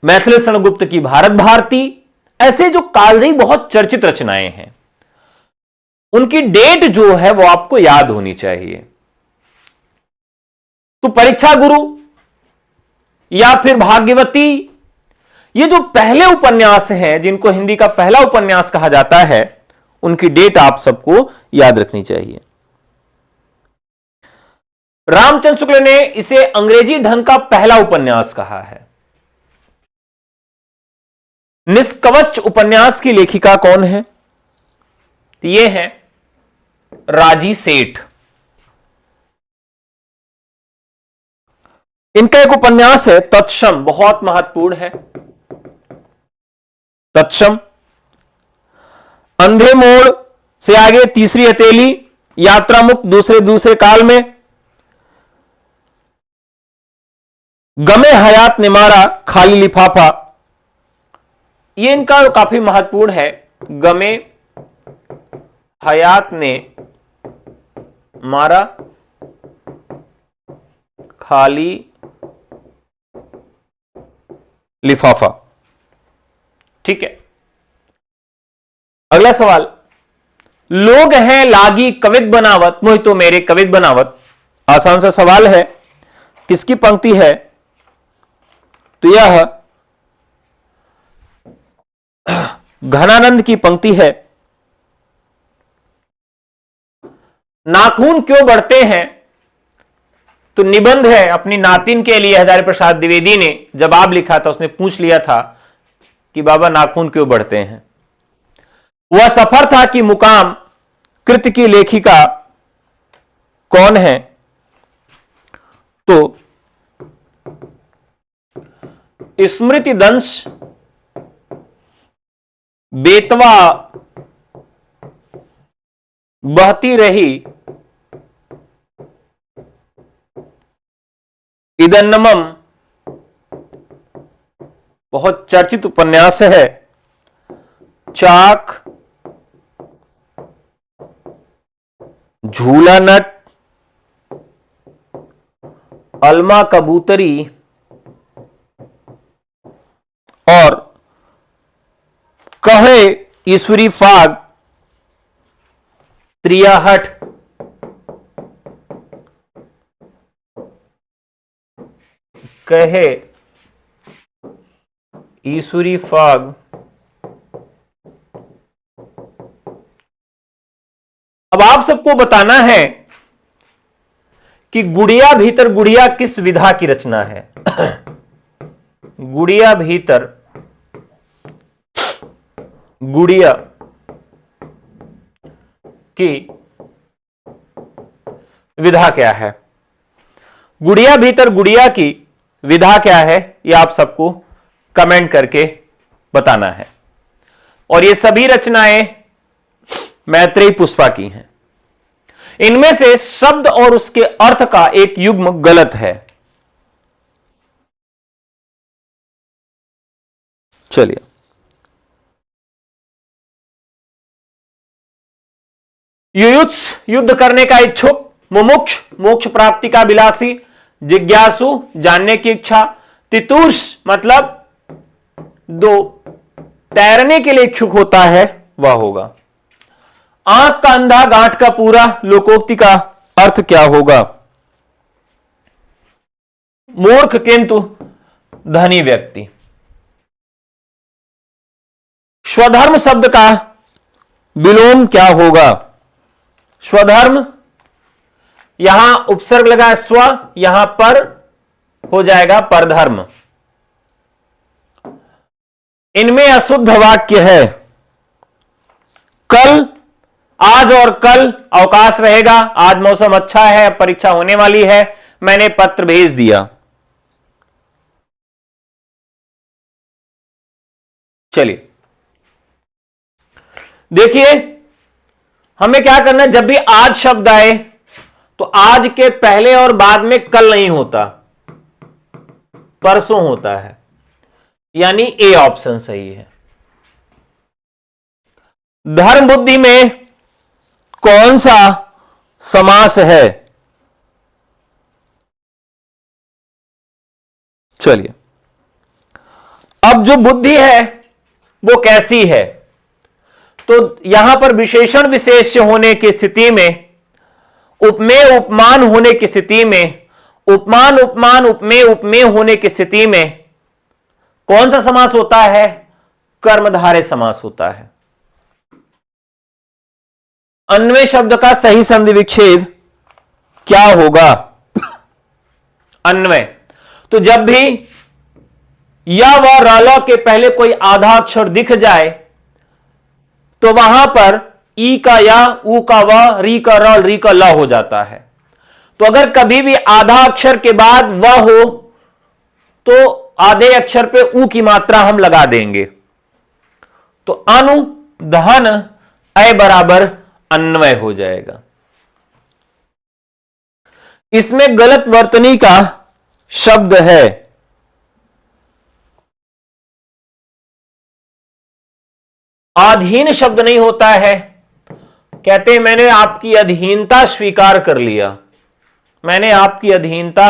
मैथिली शरण गुप्त की भारत भारती, ऐसे जो कालजयी बहुत चर्चित रचनाएं हैं, उनकी डेट जो है वो आपको याद होनी चाहिए। तो परीक्षा गुरु या फिर भाग्यवती, ये जो पहले उपन्यास हैं जिनको हिंदी का पहला उपन्यास कहा जाता है, उनकी डेट आप सबको याद रखनी चाहिए। रामचंद्र शुक्ल ने इसे अंग्रेजी ढंग का पहला उपन्यास कहा है। निष्कवच उपन्यास की लेखिका कौन है? ये है राजी सेठ। इनका एक उपन्यास है तत्सम, बहुत महत्वपूर्ण है। तत्सम, अंधे मोड़ से आगे तीसरी हथेली, यात्रा मुक्त दूसरे काल में, गमे हयात ने मारा खाली लिफाफा, ये इनका काफी महत्वपूर्ण है। गमे हयात ने मारा खाली लिफाफा। ठीक है, अगला सवाल, लोग हैं लागी कवित बनावत, मोहितो मेरे कवित बनावत। आसान सा सवाल है, किसकी पंक्ति है? तो यह घनानंद की पंक्ति है। नाखून क्यों बढ़ते हैं? तो निबंध है अपनी नातिन के लिए हजारी प्रसाद द्विवेदी ने जवाब लिखा था, उसने पूछ लिया था कि बाबा नाखून क्यों बढ़ते हैं। वह सफर था कि मुकाम कृत की लेखिका कौन है? तो स्मृति दंश बेतवा बहती रही इदन्नमम, बहुत चर्चित उपन्यास है। चाक, झूला नट, अलमा कबूतरी और कहे ईश्वरी फाग त्रियाहट। कहे ईश्वरी फाग, अब आप सबको बताना है कि गुड़िया भीतर गुड़िया किस विधा की रचना है। गुड़िया भीतर गुड़िया की विधा क्या है? गुड़िया भीतर गुड़िया की विधा क्या है, यह आप सबको कमेंट करके बताना है। और ये सभी रचनाएं मैत्रेयी पुष्पा की हैं। इनमें से शब्द और उसके अर्थ का एक युग्म गलत है। चलिए, युयुत्स युद्ध करने का इच्छुक, मुमुक्ष मोक्ष प्राप्ति का विलासी, जिज्ञासु जानने की इच्छा, तितुर्ष मतलब दो तैरने के लिए इच्छुक होता है वह होगा। आंख का अंधा गांठ का पूरा, लोकोक्ति का अर्थ क्या होगा? मूर्ख किंतु धनी व्यक्ति। स्वधर्म शब्द का विलोम क्या होगा? स्वधर्म, यहां उपसर्ग लगा स्व, यहां पर हो जाएगा परधर्म। इनमें अशुद्ध वाक्य है। कल, आज और कल अवकाश रहेगा, आज मौसम अच्छा है, परीक्षा होने वाली है, मैंने पत्र भेज दिया। चलिए देखिए, हमें क्या करना है, जब भी आज शब्द आए तो आज के पहले और बाद में कल नहीं होता, परसों होता है, यानी ए ऑप्शन सही है। धर्म बुद्धि में कौन सा समास है? चलिए, अब जो बुद्धि है वो कैसी है? तो यहां पर विशेषण विशेष्य होने की स्थिति में, उपमेय उपमान होने की स्थिति में, उपमान उपमान उपमेय उपमेय होने की स्थिति में कौन सा समास होता है? कर्मधारय समास होता है। अन्वय शब्द का सही संधि विच्छेद क्या होगा? अन्वय, तो जब भी या व र के पहले कोई आधा अक्षर दिख जाए तो वहां पर ई का या, ऊ का व, री का र, री का ल हो जाता है। तो अगर कभी भी आधा अक्षर के बाद व हो तो आधे अक्षर पे ऊ की मात्रा हम लगा देंगे, तो अनुदहन अ बराबर अन्वय हो जाएगा। इसमें गलत वर्तनी का शब्द है अधीन शब्द नहीं होता है। कहते हैं मैंने आपकी अधीनता स्वीकार कर लिया, मैंने आपकी अधीनता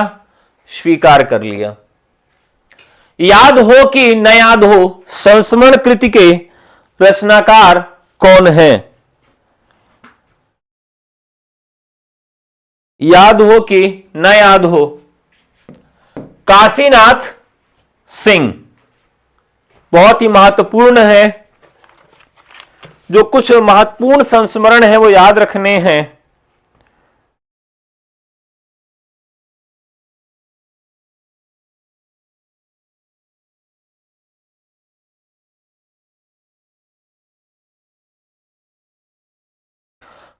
स्वीकार कर लिया। याद हो कि न याद हो, संस्मरण कृति के रचनाकार कौन है? याद हो कि न याद हो, काशीनाथ सिंह। बहुत ही महत्वपूर्ण है, जो कुछ महत्वपूर्ण संस्मरण है वो याद रखने हैं।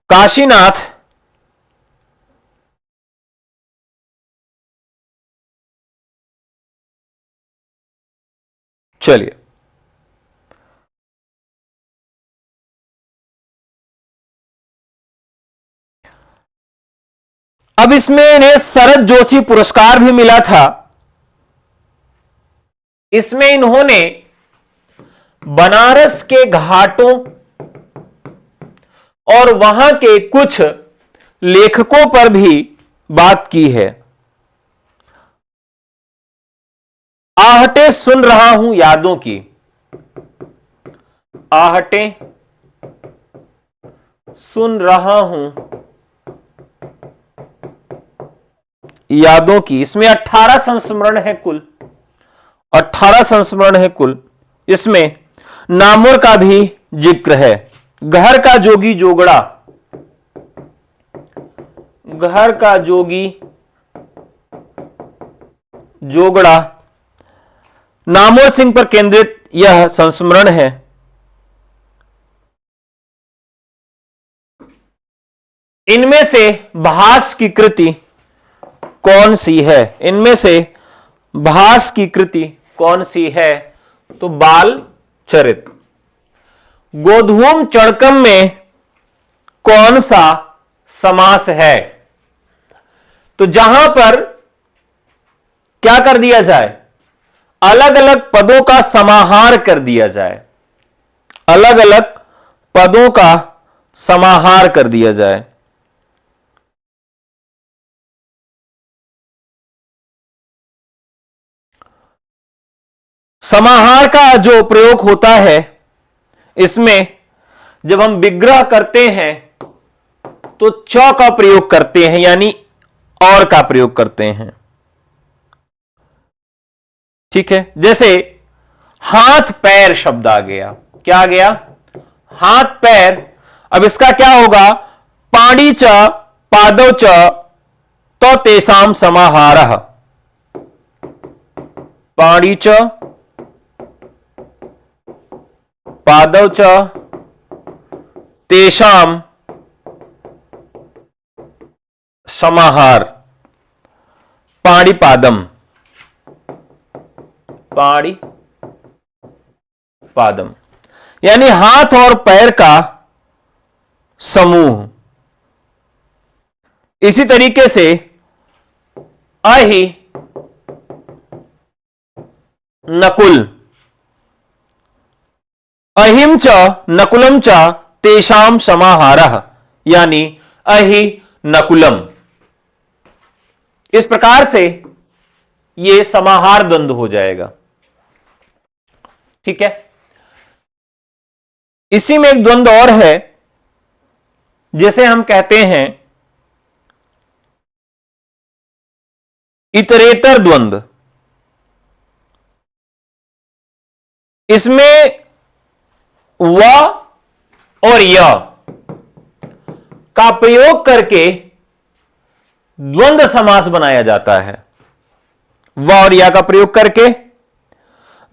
काशीनाथ चलिए अब इसमें इन्हें शरद जोशी पुरस्कार भी मिला था। इसमें इन्होंने बनारस के घाटों और वहां के कुछ लेखकों पर भी बात की है। आहटे सुन रहा हूं यादों की, आहटे सुन रहा हूं यादों की। इसमें 18 संस्मरण है कुल, 18 संस्मरण है कुल। इसमें नामुर का भी जिक्र है। घर का जोगी जोगड़ा, घर का जोगी जोगड़ा नामोर सिंह पर केंद्रित यह संस्मरण है। इनमें से भास की कृति कौन सी है? इनमें से भास की कृति कौन सी है? तो बाल चरित। गोधूम चढ़कम में कौन सा समास है? तो जहां पर क्या कर दिया जाए, अलग अलग पदों का समाहार कर दिया जाए, अलग अलग पदों का समाहार कर दिया जाए। समाहार का जो प्रयोग होता है, इसमें जब हम विग्रह करते हैं तो च का प्रयोग करते हैं, यानी और का प्रयोग करते हैं। ठीक है, जैसे हाथ पैर शब्द आ गया। क्या आ गया? हाथ पैर। अब इसका क्या होगा? पाणी च पादौ च तो तेसाम समाहारः। पाणी च पादौ च तेषाम समाहार। पाणिपादम, पाणिपादम यानी हाथ और पैर का समूह। इसी तरीके से अहि नकुल, अहिम च नकुलम च तेषाम समाहारः, यानी अहि नकुलम। इस प्रकार से यह समाहार द्वंद्व हो जाएगा। ठीक है, इसी में एक द्वंद्व और है, जैसे हम कहते हैं इतरेतर द्वंद्व। इसमें व और य का प्रयोग करके द्वंद्व समास बनाया जाता है। व और या का प्रयोग करके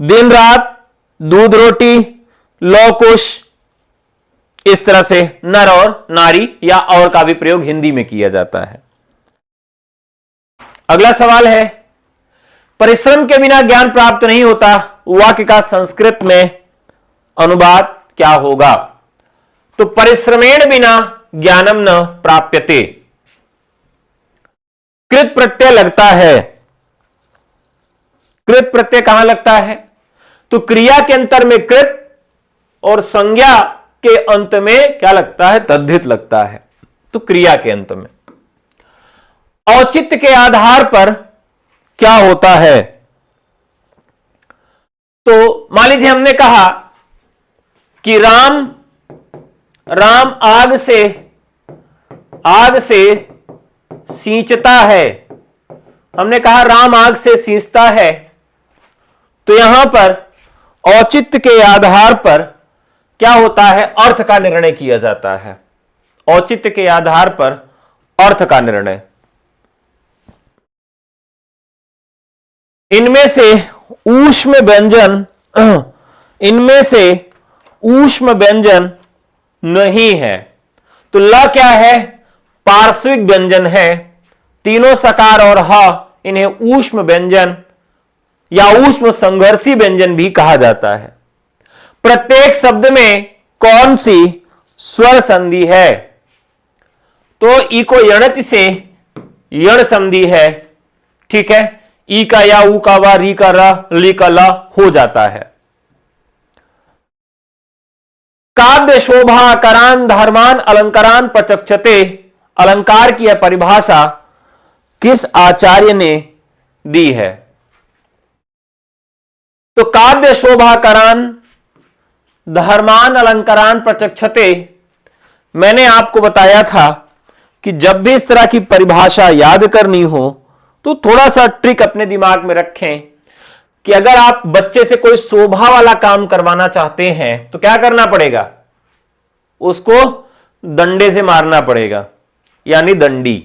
दिन रात, दूध रोटी, लौ कुश, इस तरह से नर और नारी या और का भी प्रयोग हिंदी में किया जाता है। अगला सवाल है, परिश्रम के बिना ज्ञान प्राप्त नहीं होता, वाक्य का संस्कृत में अनुवाद क्या होगा? तो परिश्रमेण बिना ज्ञानम न प्राप्यते। कृत प्रत्यय लगता है। कृत प्रत्यय कहां लगता है? तो क्रिया के अंतर में कृत और संज्ञा के अंत में क्या लगता है? तद्धित लगता है। तो क्रिया के अंत में औचित्य के आधार पर क्या होता है? तो मान लीजिए हमने कहा कि राम आग से सींचता है। हमने कहा राम आग से सींचता है, तो यहां पर औचित्य के आधार पर क्या होता है? अर्थ का निर्णय किया जाता है। औचित्य के आधार पर अर्थ का निर्णय। इनमें से ऊष्म व्यंजन नहीं है। तो ल क्या है? पार्श्विक व्यंजन है। तीनों सकार और ह इन्हें ऊष्म व्यंजन या ऊष्म संघर्षी व्यंजन भी कहा जाता है। प्रत्येक शब्द में कौन सी स्वर संधि है? तो ई को यणच से यण संधि है। ठीक है, ई का या, ऊ का वा, री का र, ली का ल हो जाता है। काव्य शोभा करान धर्मान अलंकारान प्रचक्षते। अलंकार की यह परिभाषा किस आचार्य ने दी है? तो काव्य शोभा करान धर्मान अलंकारान प्रचक्षते, मैंने आपको बताया था कि जब भी इस तरह की परिभाषा याद करनी हो तो थोड़ा सा ट्रिक अपने दिमाग में रखें कि अगर आप बच्चे से कोई शोभा वाला काम करवाना चाहते हैं तो क्या करना पड़ेगा? उसको डंडे से मारना पड़ेगा, यानी दंडी।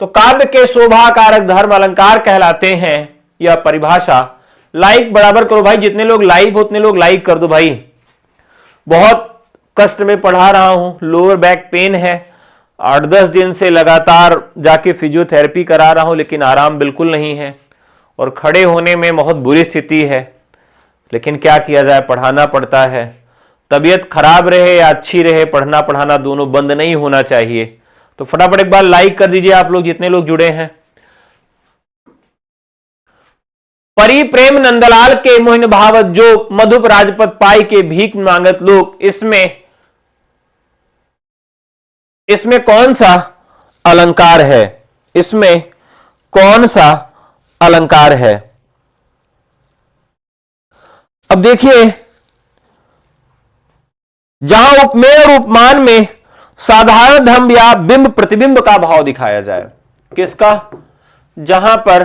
तो काव्य के शोभा कारक धर्म अलंकार कहलाते हैं। यह परिभाषा, लाइक बराबर करो भाई, जितने लोग लाइव हो उतने लोग लाइक कर दो भाई। बहुत कष्ट में पढ़ा रहा हूं, लोअर बैक पेन है, 8-10 दिन से लगातार जाके फिजियोथेरेपी करा रहा हूं, लेकिन आराम बिल्कुल नहीं है और खड़े होने में बहुत बुरी स्थिति है। लेकिन क्या किया जाए, पढ़ाना पड़ता है। तबीयत खराब रहे या अच्छी रहे, पढ़ना पढ़ाना दोनों बंद नहीं होना चाहिए। तो फटाफट एक बार लाइक कर दीजिए आप लोग जितने लोग जुड़े हैं। परी प्रेम नंदलाल के मोहिन भावत जो मधुप राजपथ पाई के भीख मांगत लोग, इसमें कौन सा अलंकार है? इसमें कौन सा अलंकार है? अब देखिए, जहां उपमेय और उपमान में साधारण धर्म या बिंब प्रतिबिंब का भाव दिखाया जाए। किसका? जहां पर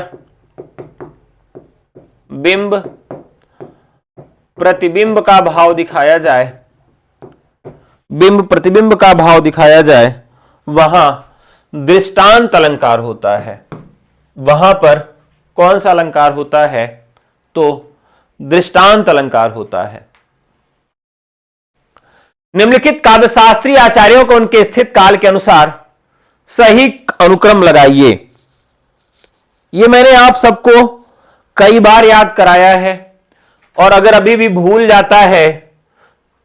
बिंब प्रतिबिंब का भाव दिखाया जाए, बिंब प्रतिबिंब का भाव दिखाया जाए, वहां दृष्टांत अलंकार होता है। वहां पर कौन सा अलंकार होता है? तो दृष्टांत अलंकार होता है। निम्नलिखित काव्यशास्त्रीय आचार्यों को उनके स्थित काल के अनुसार सही अनुक्रम लगाइए। यह मैंने आप सबको कई बार याद कराया है, और अगर अभी भी भूल जाता है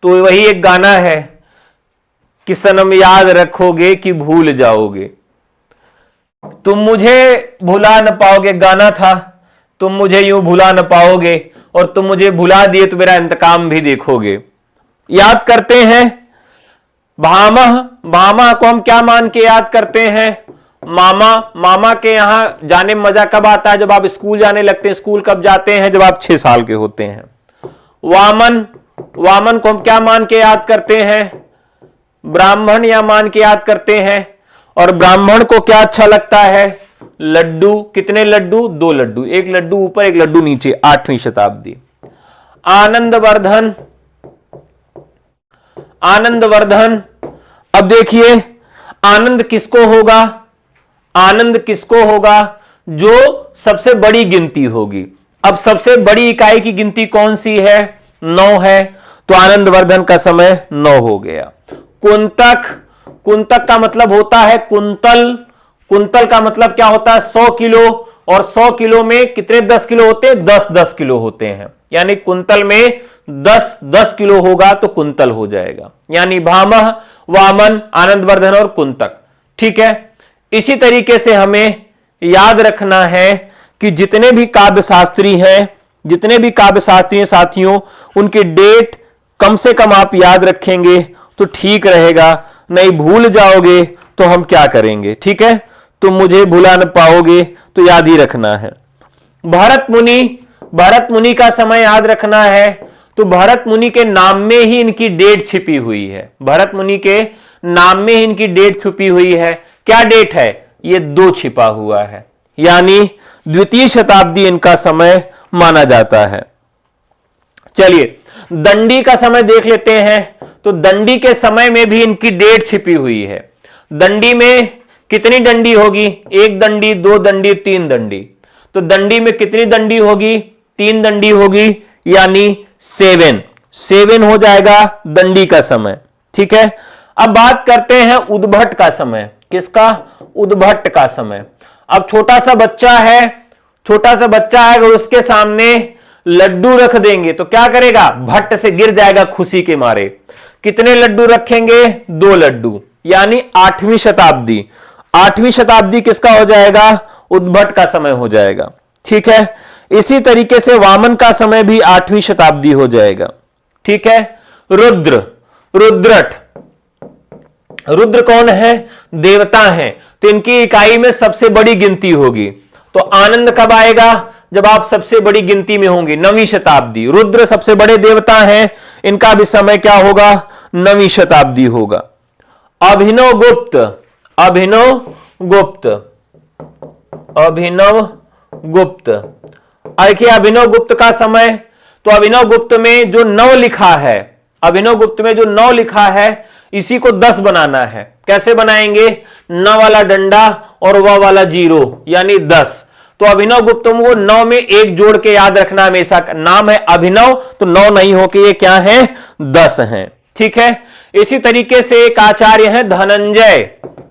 तो वही एक गाना है कि सनम याद रखोगे कि भूल जाओगे। तुम मुझे भुला न पाओगे गाना था, तुम मुझे यूं भुला न पाओगे, और तुम मुझे भुला दिए तो मेरा इंतकाम भी देखोगे। याद करते हैं भामा, भामा को हम क्या मान के याद करते हैं? मामा। मामा के यहां जाने में मजा कब आता है? जब आप स्कूल जाने लगते हैं। स्कूल कब जाते हैं? जब आप 6 साल के होते हैं। वामन, वामन को हम क्या मान के याद करते हैं? ब्राह्मण या मान के याद करते हैं। और ब्राह्मण को क्या अच्छा लगता है? लड्डू। कितने लड्डू? 2 लड्डू, एक लड्डू ऊपर एक लड्डू नीचे, 8वीं शताब्दी। आनंदवर्धन, आनंदवर्धन। अब देखिए, आनंद किसको होगा? आनंद किसको होगा? जो सबसे बड़ी गिनती होगी। अब सबसे बड़ी इकाई की गिनती कौन सी है? 9 है, तो आनंदवर्धन का समय 9 हो गया। कुंतक, कुंतक का मतलब होता है कुंतल। कुंतल का मतलब क्या होता है? 100 किलो, और 100 किलो में कितने 10 किलो होते हैं? 10-10 किलो होते हैं, यानी कुंतल में 10-10 किलो होगा तो कुंतल हो जाएगा। यानी भामह, वामन, आनंदवर्धन और कुंतक। ठीक है, इसी तरीके से हमें याद रखना है कि जितने भी काव्य शास्त्री हैं, जितने भी काव्य शास्त्री साथियों, उनकी डेट कम से कम आप याद रखेंगे तो ठीक रहेगा, नहीं भूल जाओगे तो हम क्या करेंगे? ठीक है, तुम मुझे भुला न पाओगे, तो याद ही रखना है। भरत मुनि, भरत मुनि का समय याद रखना है, तो भरत मुनि के नाम में ही इनकी डेट छिपी हुई है। भरत मुनि के नाम में ही इनकी डेट छुपी हुई है। क्या डेट है? ये 2 छिपा हुआ है, यानी द्वितीय शताब्दी इनका समय माना जाता है। चलिए दंडी का समय देख लेते हैं, तो दंडी के समय में भी इनकी डेट छिपी हुई है। दंडी में कितनी दंडी होगी? 1 दंडी, 2 दंडी, 3 दंडी। तो दंडी में कितनी दंडी होगी? 3 दंडी होगी, यानी 7 हो जाएगा दंडी का समय। ठीक है, अब बात करते हैं उद्भट का समय। किसका? उद्भट का समय। अब छोटा सा बच्चा है, छोटा सा बच्चा है, अगर उसके सामने लड्डू रख देंगे तो क्या करेगा? भट्ट से गिर जाएगा खुशी के मारे। कितने लड्डू रखेंगे? 2 लड्डू, यानी 8वीं शताब्दी। 8वीं शताब्दी किसका हो जाएगा? उद्भट का समय हो जाएगा। ठीक है, इसी तरीके से वामन का समय भी 8वीं शताब्दी हो जाएगा। ठीक है, रुद्र, रुद्रट, रुद्र कौन है? देवता हैं, तो इनकी इकाई में सबसे बड़ी गिनती होगी। तो आनंद कब आएगा? जब आप सबसे बड़ी गिनती में होंगे, 9वीं शताब्दी। रुद्र सबसे बड़े देवता हैं, इनका भी समय क्या होगा? 9वीं शताब्दी होगा। अभिनव गुप्त, अभिनव गुप्त, अभिनव गुप्त, देखिए अभिनव गुप्त का समय, तो अभिनव गुप्त में जो 9 लिखा है, अभिनव गुप्त में जो 9 लिखा है, इसी को 10 बनाना है। कैसे बनाएंगे? न वाला डंडा और व वाला 0, यानी 10। तो अभिनव गुप्त को 9 में 1 जोड़ के याद रखना हमेशा। नाम है अभिनव, तो 9 नहीं होके ये क्या है? 10 है। ठीक है, इसी तरीके से एक आचार्य है धनंजय।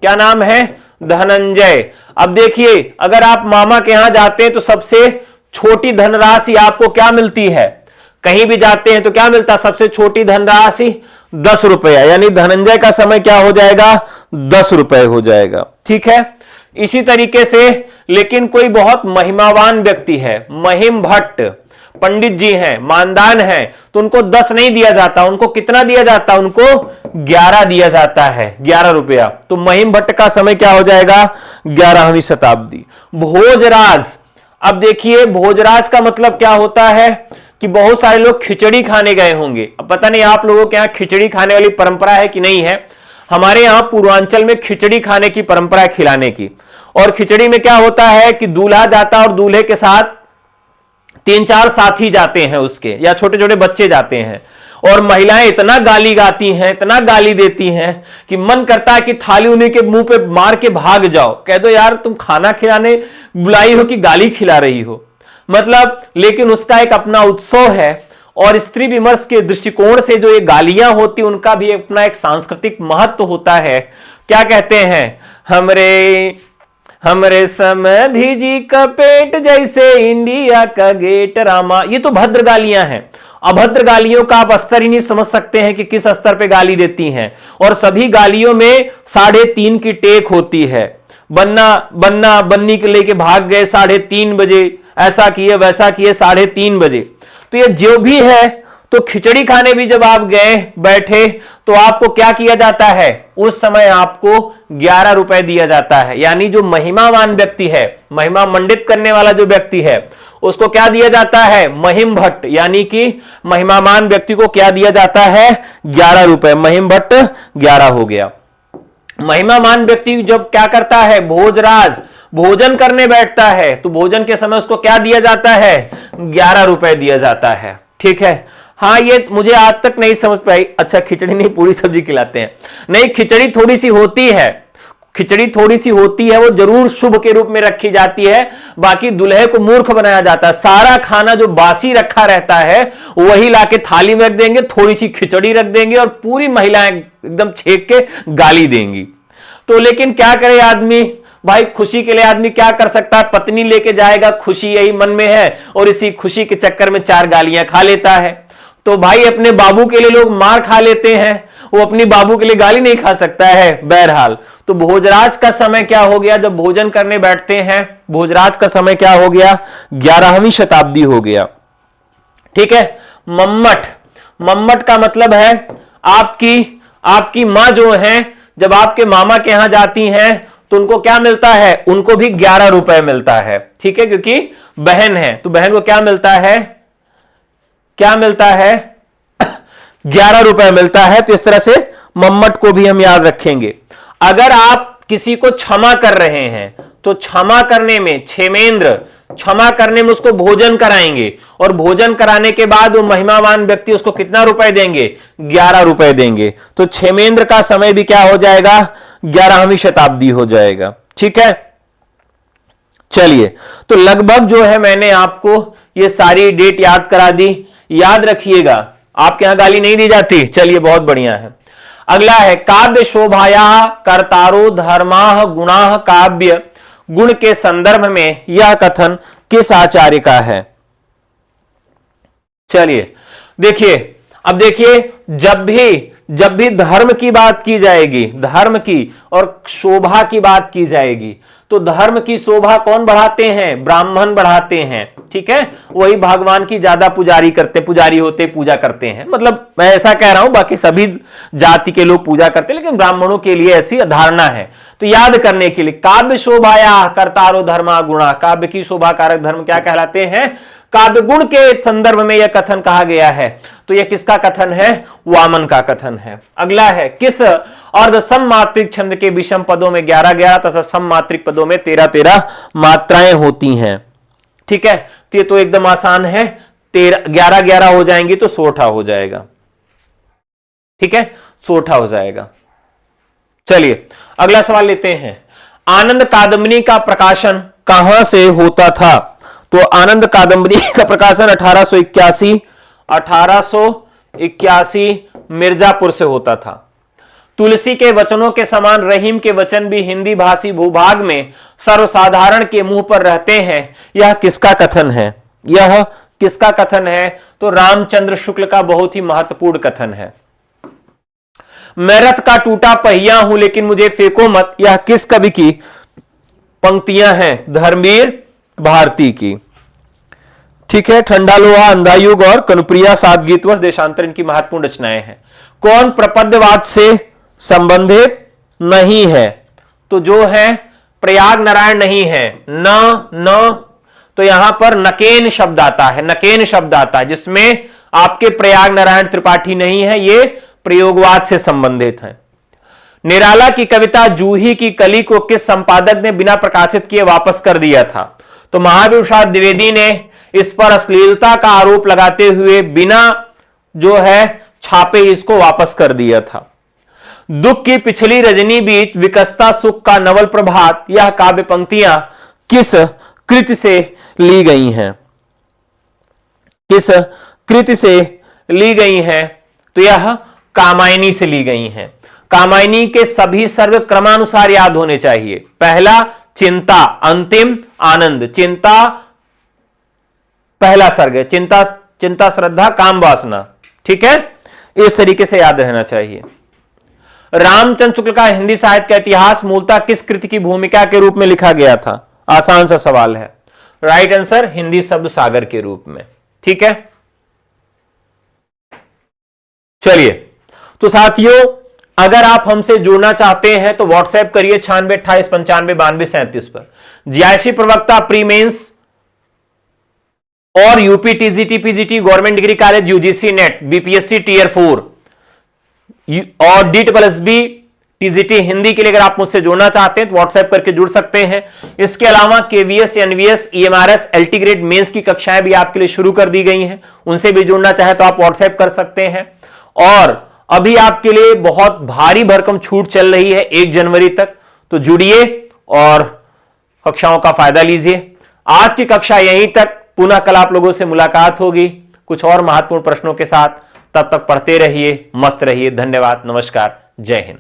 क्या नाम है? धनंजय। अब देखिए, अगर आप मामा के यहां जाते हैं तो सबसे छोटी धनराशि आपको क्या मिलती है? कहीं भी जाते हैं तो क्या मिलता है? सबसे छोटी धनराशि 10 रुपया, यानी धनंजय का समय क्या हो जाएगा? 10 रुपए हो जाएगा। ठीक है, इसी तरीके से लेकिन कोई बहुत महिमावान व्यक्ति है, महिम भट्ट पंडित जी हैं, मानदान हैं, तो उनको 10 नहीं दिया जाता, उनको कितना दिया जाता? उनको 11 दिया जाता है, 11 रुपया। तो महिम भट्ट का समय क्या हो जाएगा? 11वीं शताब्दी। भोजराज, अब देखिए भोजराज का मतलब क्या होता है कि बहुत सारे लोग खिचड़ी खाने गए होंगे। अब पता नहीं आप लोगों के यहां खिचड़ी खाने वाली परंपरा है कि नहीं है। हमारे यहां पूर्वांचल में खिचड़ी खाने की परंपरा है, खिलाने की। और खिचड़ी में क्या होता है कि दूल्हा जाता है और दूल्हे के साथ 3-4 साथी जाते हैं उसके, या छोटे छोटे बच्चे जाते हैं, और महिलाएं इतना गाली गाती हैं, इतना गाली देती हैं कि मन करता है कि थाली उन्हीं के मुंह पे मार के भाग जाओ, कह दो यार तुम खाना खिलाने बुलाई हो कि गाली खिला रही हो। मतलब, लेकिन उसका एक अपना उत्सव है, और स्त्री विमर्श के दृष्टिकोण से जो ये गालियां होती उनका भी अपना एक सांस्कृतिक महत्व होता है। क्या कहते हैं? हमरे समधि जी का पेट जैसे इंडिया का गेट रामा। ये तो भद्र गालियां हैं। अभद्र गालियों का आप स्तर ही नहीं समझ सकते हैं कि किस स्तर पे गाली देती हैं। और सभी गालियों में 3:30 की टेक होती है। बन्ना बन्नी के लेके भाग गए 3:30 बजे, ऐसा किए वैसा किए 3:30 बजे। तो ये जो भी है, तो खिचड़ी खाने भी जब आप गए बैठे तो आपको क्या किया जाता है? उस समय आपको 11 रुपए दिया जाता है। यानी जो महिमावान व्यक्ति है, महिमा मंडित करने वाला जो व्यक्ति है, उसको क्या दिया जाता है? महिम भट्ट, यानी कि महिमावान व्यक्ति को क्या दिया जाता है? 11 रुपए। महिम भट्ट 11 हो गया। महिमावान व्यक्ति जब क्या करता है? भोजराज भोजन करने बैठता है, तो भोजन के समय उसको क्या दिया जाता है? 11 रुपए दिया जाता है। ठीक है, हाँ ये मुझे आज तक नहीं समझ पाई। अच्छा, खिचड़ी नहीं पूरी सब्जी खिलाते हैं? नहीं, खिचड़ी थोड़ी सी होती है, खिचड़ी थोड़ी सी होती है वो जरूर शुभ के रूप में रखी जाती है, बाकी दूल्हे को मूर्ख बनाया जाता है। सारा खाना जो बासी रखा रहता है वही लाके थाली में रख देंगे, थोड़ी सी खिचड़ी रख देंगे और पूरी महिलाएं एकदम छेक के गाली देंगी। तो लेकिन क्या करे आदमी, भाई खुशी के लिए आदमी क्या कर सकता है, पत्नी लेके जाएगा, खुशी यही मन में है और इसी खुशी के चक्कर में 4 गालियां खा लेता है। तो भाई अपने बाबू के लिए लोग मार खा लेते हैं, वो अपनी बाबू के लिए गाली नहीं खा सकता है। बहरहाल तो भोजराज का समय क्या हो गया, जब भोजन करने बैठते हैं भोजराज का समय क्या हो गया, 11वीं शताब्दी हो गया। ठीक है। मम्मट, मम्मट का मतलब है आपकी मां जो है जब आपके मामा के यहां जाती हैं तो उनको क्या मिलता है, उनको भी 11 रुपए मिलता है। ठीक है, क्योंकि बहन है तो बहन को क्या मिलता है, क्या मिलता है 11 रुपए मिलता है। तो इस तरह से मम्मट को भी हम याद रखेंगे। अगर आप किसी को क्षमा कर रहे हैं तो क्षमा करने में क्षेमेंद्र, क्षमा करने में उसको भोजन कराएंगे और भोजन कराने के बाद वो महिमावान व्यक्ति उसको कितना रुपए देंगे, 11 रुपए देंगे। तो क्षेमेंद्र का समय भी क्या हो जाएगा, 11वीं शताब्दी हो जाएगा। ठीक है, चलिए तो लगभग जो है मैंने आपको ये सारी डेट याद करा दी, याद रखिएगा। आपके यहां गाली नहीं दी जाती, चलिए बहुत बढ़िया है। अगला है काव्य शोभाया कर्तारो धर्माः गुणाः काव्य, गुण के संदर्भ में यह कथन किस आचार्य का है। चलिए देखिए, अब देखिए जब भी धर्म की बात की जाएगी, धर्म की और शोभा की बात की जाएगी, तो धर्म की शोभा कौन बढ़ाते हैं, ब्राह्मण बढ़ाते हैं। ठीक है, वही भगवान की ज्यादा पुजारी होते, पूजा करते हैं। मतलब मैं ऐसा कह रहा हूं, बाकी सभी जाति के लोग पूजा करते हैं, लेकिन ब्राह्मणों के लिए ऐसी धारणा है। तो याद करने के लिए काव्य शोभाया कर्तारो धर्मा गुणा, काव्य की शोभा कारक धर्म क्या कहलाते हैं, काव्य गुण के संदर्भ में यह कथन कहा गया है। तो यह किसका कथन है, वामन का कथन है। अगला है किस अर्ध सममात्रिक छंद के विषम पदों में 11-11 तथा सममात्रिक पदों में 13-13 मात्राएं होती हैं। ठीक है, तो ये तो एकदम आसान है, 11-11 हो जाएंगी तो 16 हो जाएगा। ठीक है, 16 हो जाएगा। चलिए अगला सवाल लेते हैं, आनंद कादंबरी का प्रकाशन कहां से होता था। तो आनंद कादंबरी का प्रकाशन 1881 मिर्जापुर से होता था। तुलसी के वचनों के समान रहीम के वचन भी हिंदी भाषी भूभाग में सर्वसाधारण के मुंह पर रहते हैं। यह किसका कथन है, यह किसका कथन है, तो रामचंद्र शुक्ल का बहुत ही महत्वपूर्ण कथन है। मैं रथ का टूटा पहिया हूं लेकिन मुझे फेंको मत, यह किस कवि की पंक्तियां हैं, धर्मवीर भारती की। ठीक है, ठंडा लोहा, अंधा युग और कनुप्रिया, सात गीतवर्ष, देशांतर इनकी महत्वपूर्ण रचनाएं हैं। कौन प्रपद्यवाद से संबंधित नहीं है, तो जो है प्रयाग नारायण नहीं है, न तो यहां पर नकेन शब्द आता है, नकेन शब्द आता है जिसमें आपके प्रयाग नारायण त्रिपाठी नहीं है, ये प्रयोगवाद से संबंधित है। निराला की कविता जूही की कली को किस संपादक ने बिना प्रकाशित किए वापस कर दिया था, तो महावीर प्रसाद द्विवेदी ने इस पर अश्लीलता का आरोप लगाते हुए बिना जो है छापे इसको वापस कर दिया था। दुख की पिछली रजनी बीच विकसता सुख का नवल प्रभात, यह काव्य पंक्तियां किस कृति से ली गई हैं, किस कृति से ली गई हैं, तो यह कामायनी से ली गई हैं। कामायनी के सभी सर्व क्रमानुसार याद होने चाहिए। पहला चिंता, अंतिम आनंद। चिंता पहला सर्ग है, चिंता श्रद्धा काम वासना। ठीक है, इस तरीके से याद रहना चाहिए। रामचंद्र शुक्ल का हिंदी साहित्य का इतिहास मूलतः किस कृति की भूमिका के रूप में लिखा गया था, आसान सा सवाल है। राइट आंसर हिंदी शब्द सागर के रूप में। ठीक है, चलिए तो साथियों अगर आप हमसे जुड़ना चाहते हैं तो व्हाट्सएप करिए 9628959237 पर। जीआईसी प्रवक्ता प्री मेंस और UP TGT PGT government degree college UGC NET BPSC tier 4 और DSSB टीजीटी हिंदी के लिए अगर आप मुझसे जुड़ना चाहते हैं तो व्हाट्सएप करके जुड़ सकते हैं। इसके अलावा KVS, NVS, EMRS, LT grade mains की कक्षाएं भी आपके लिए शुरू कर दी गई हैं, उनसे भी जुड़ना चाहे तो आप व्हाट्सएप कर सकते हैं। और अभी आपके लिए बहुत भारी भरकम छूट चल रही है 1 जनवरी तक, तो जुड़िए और कक्षाओं का फायदा लीजिए। आज की कक्षा यहीं तक, पुनः कल आप लोगों से मुलाकात होगी कुछ और महत्वपूर्ण प्रश्नों के साथ। तब तक पढ़ते रहिए, मस्त रहिए। धन्यवाद, नमस्कार, जय हिंद।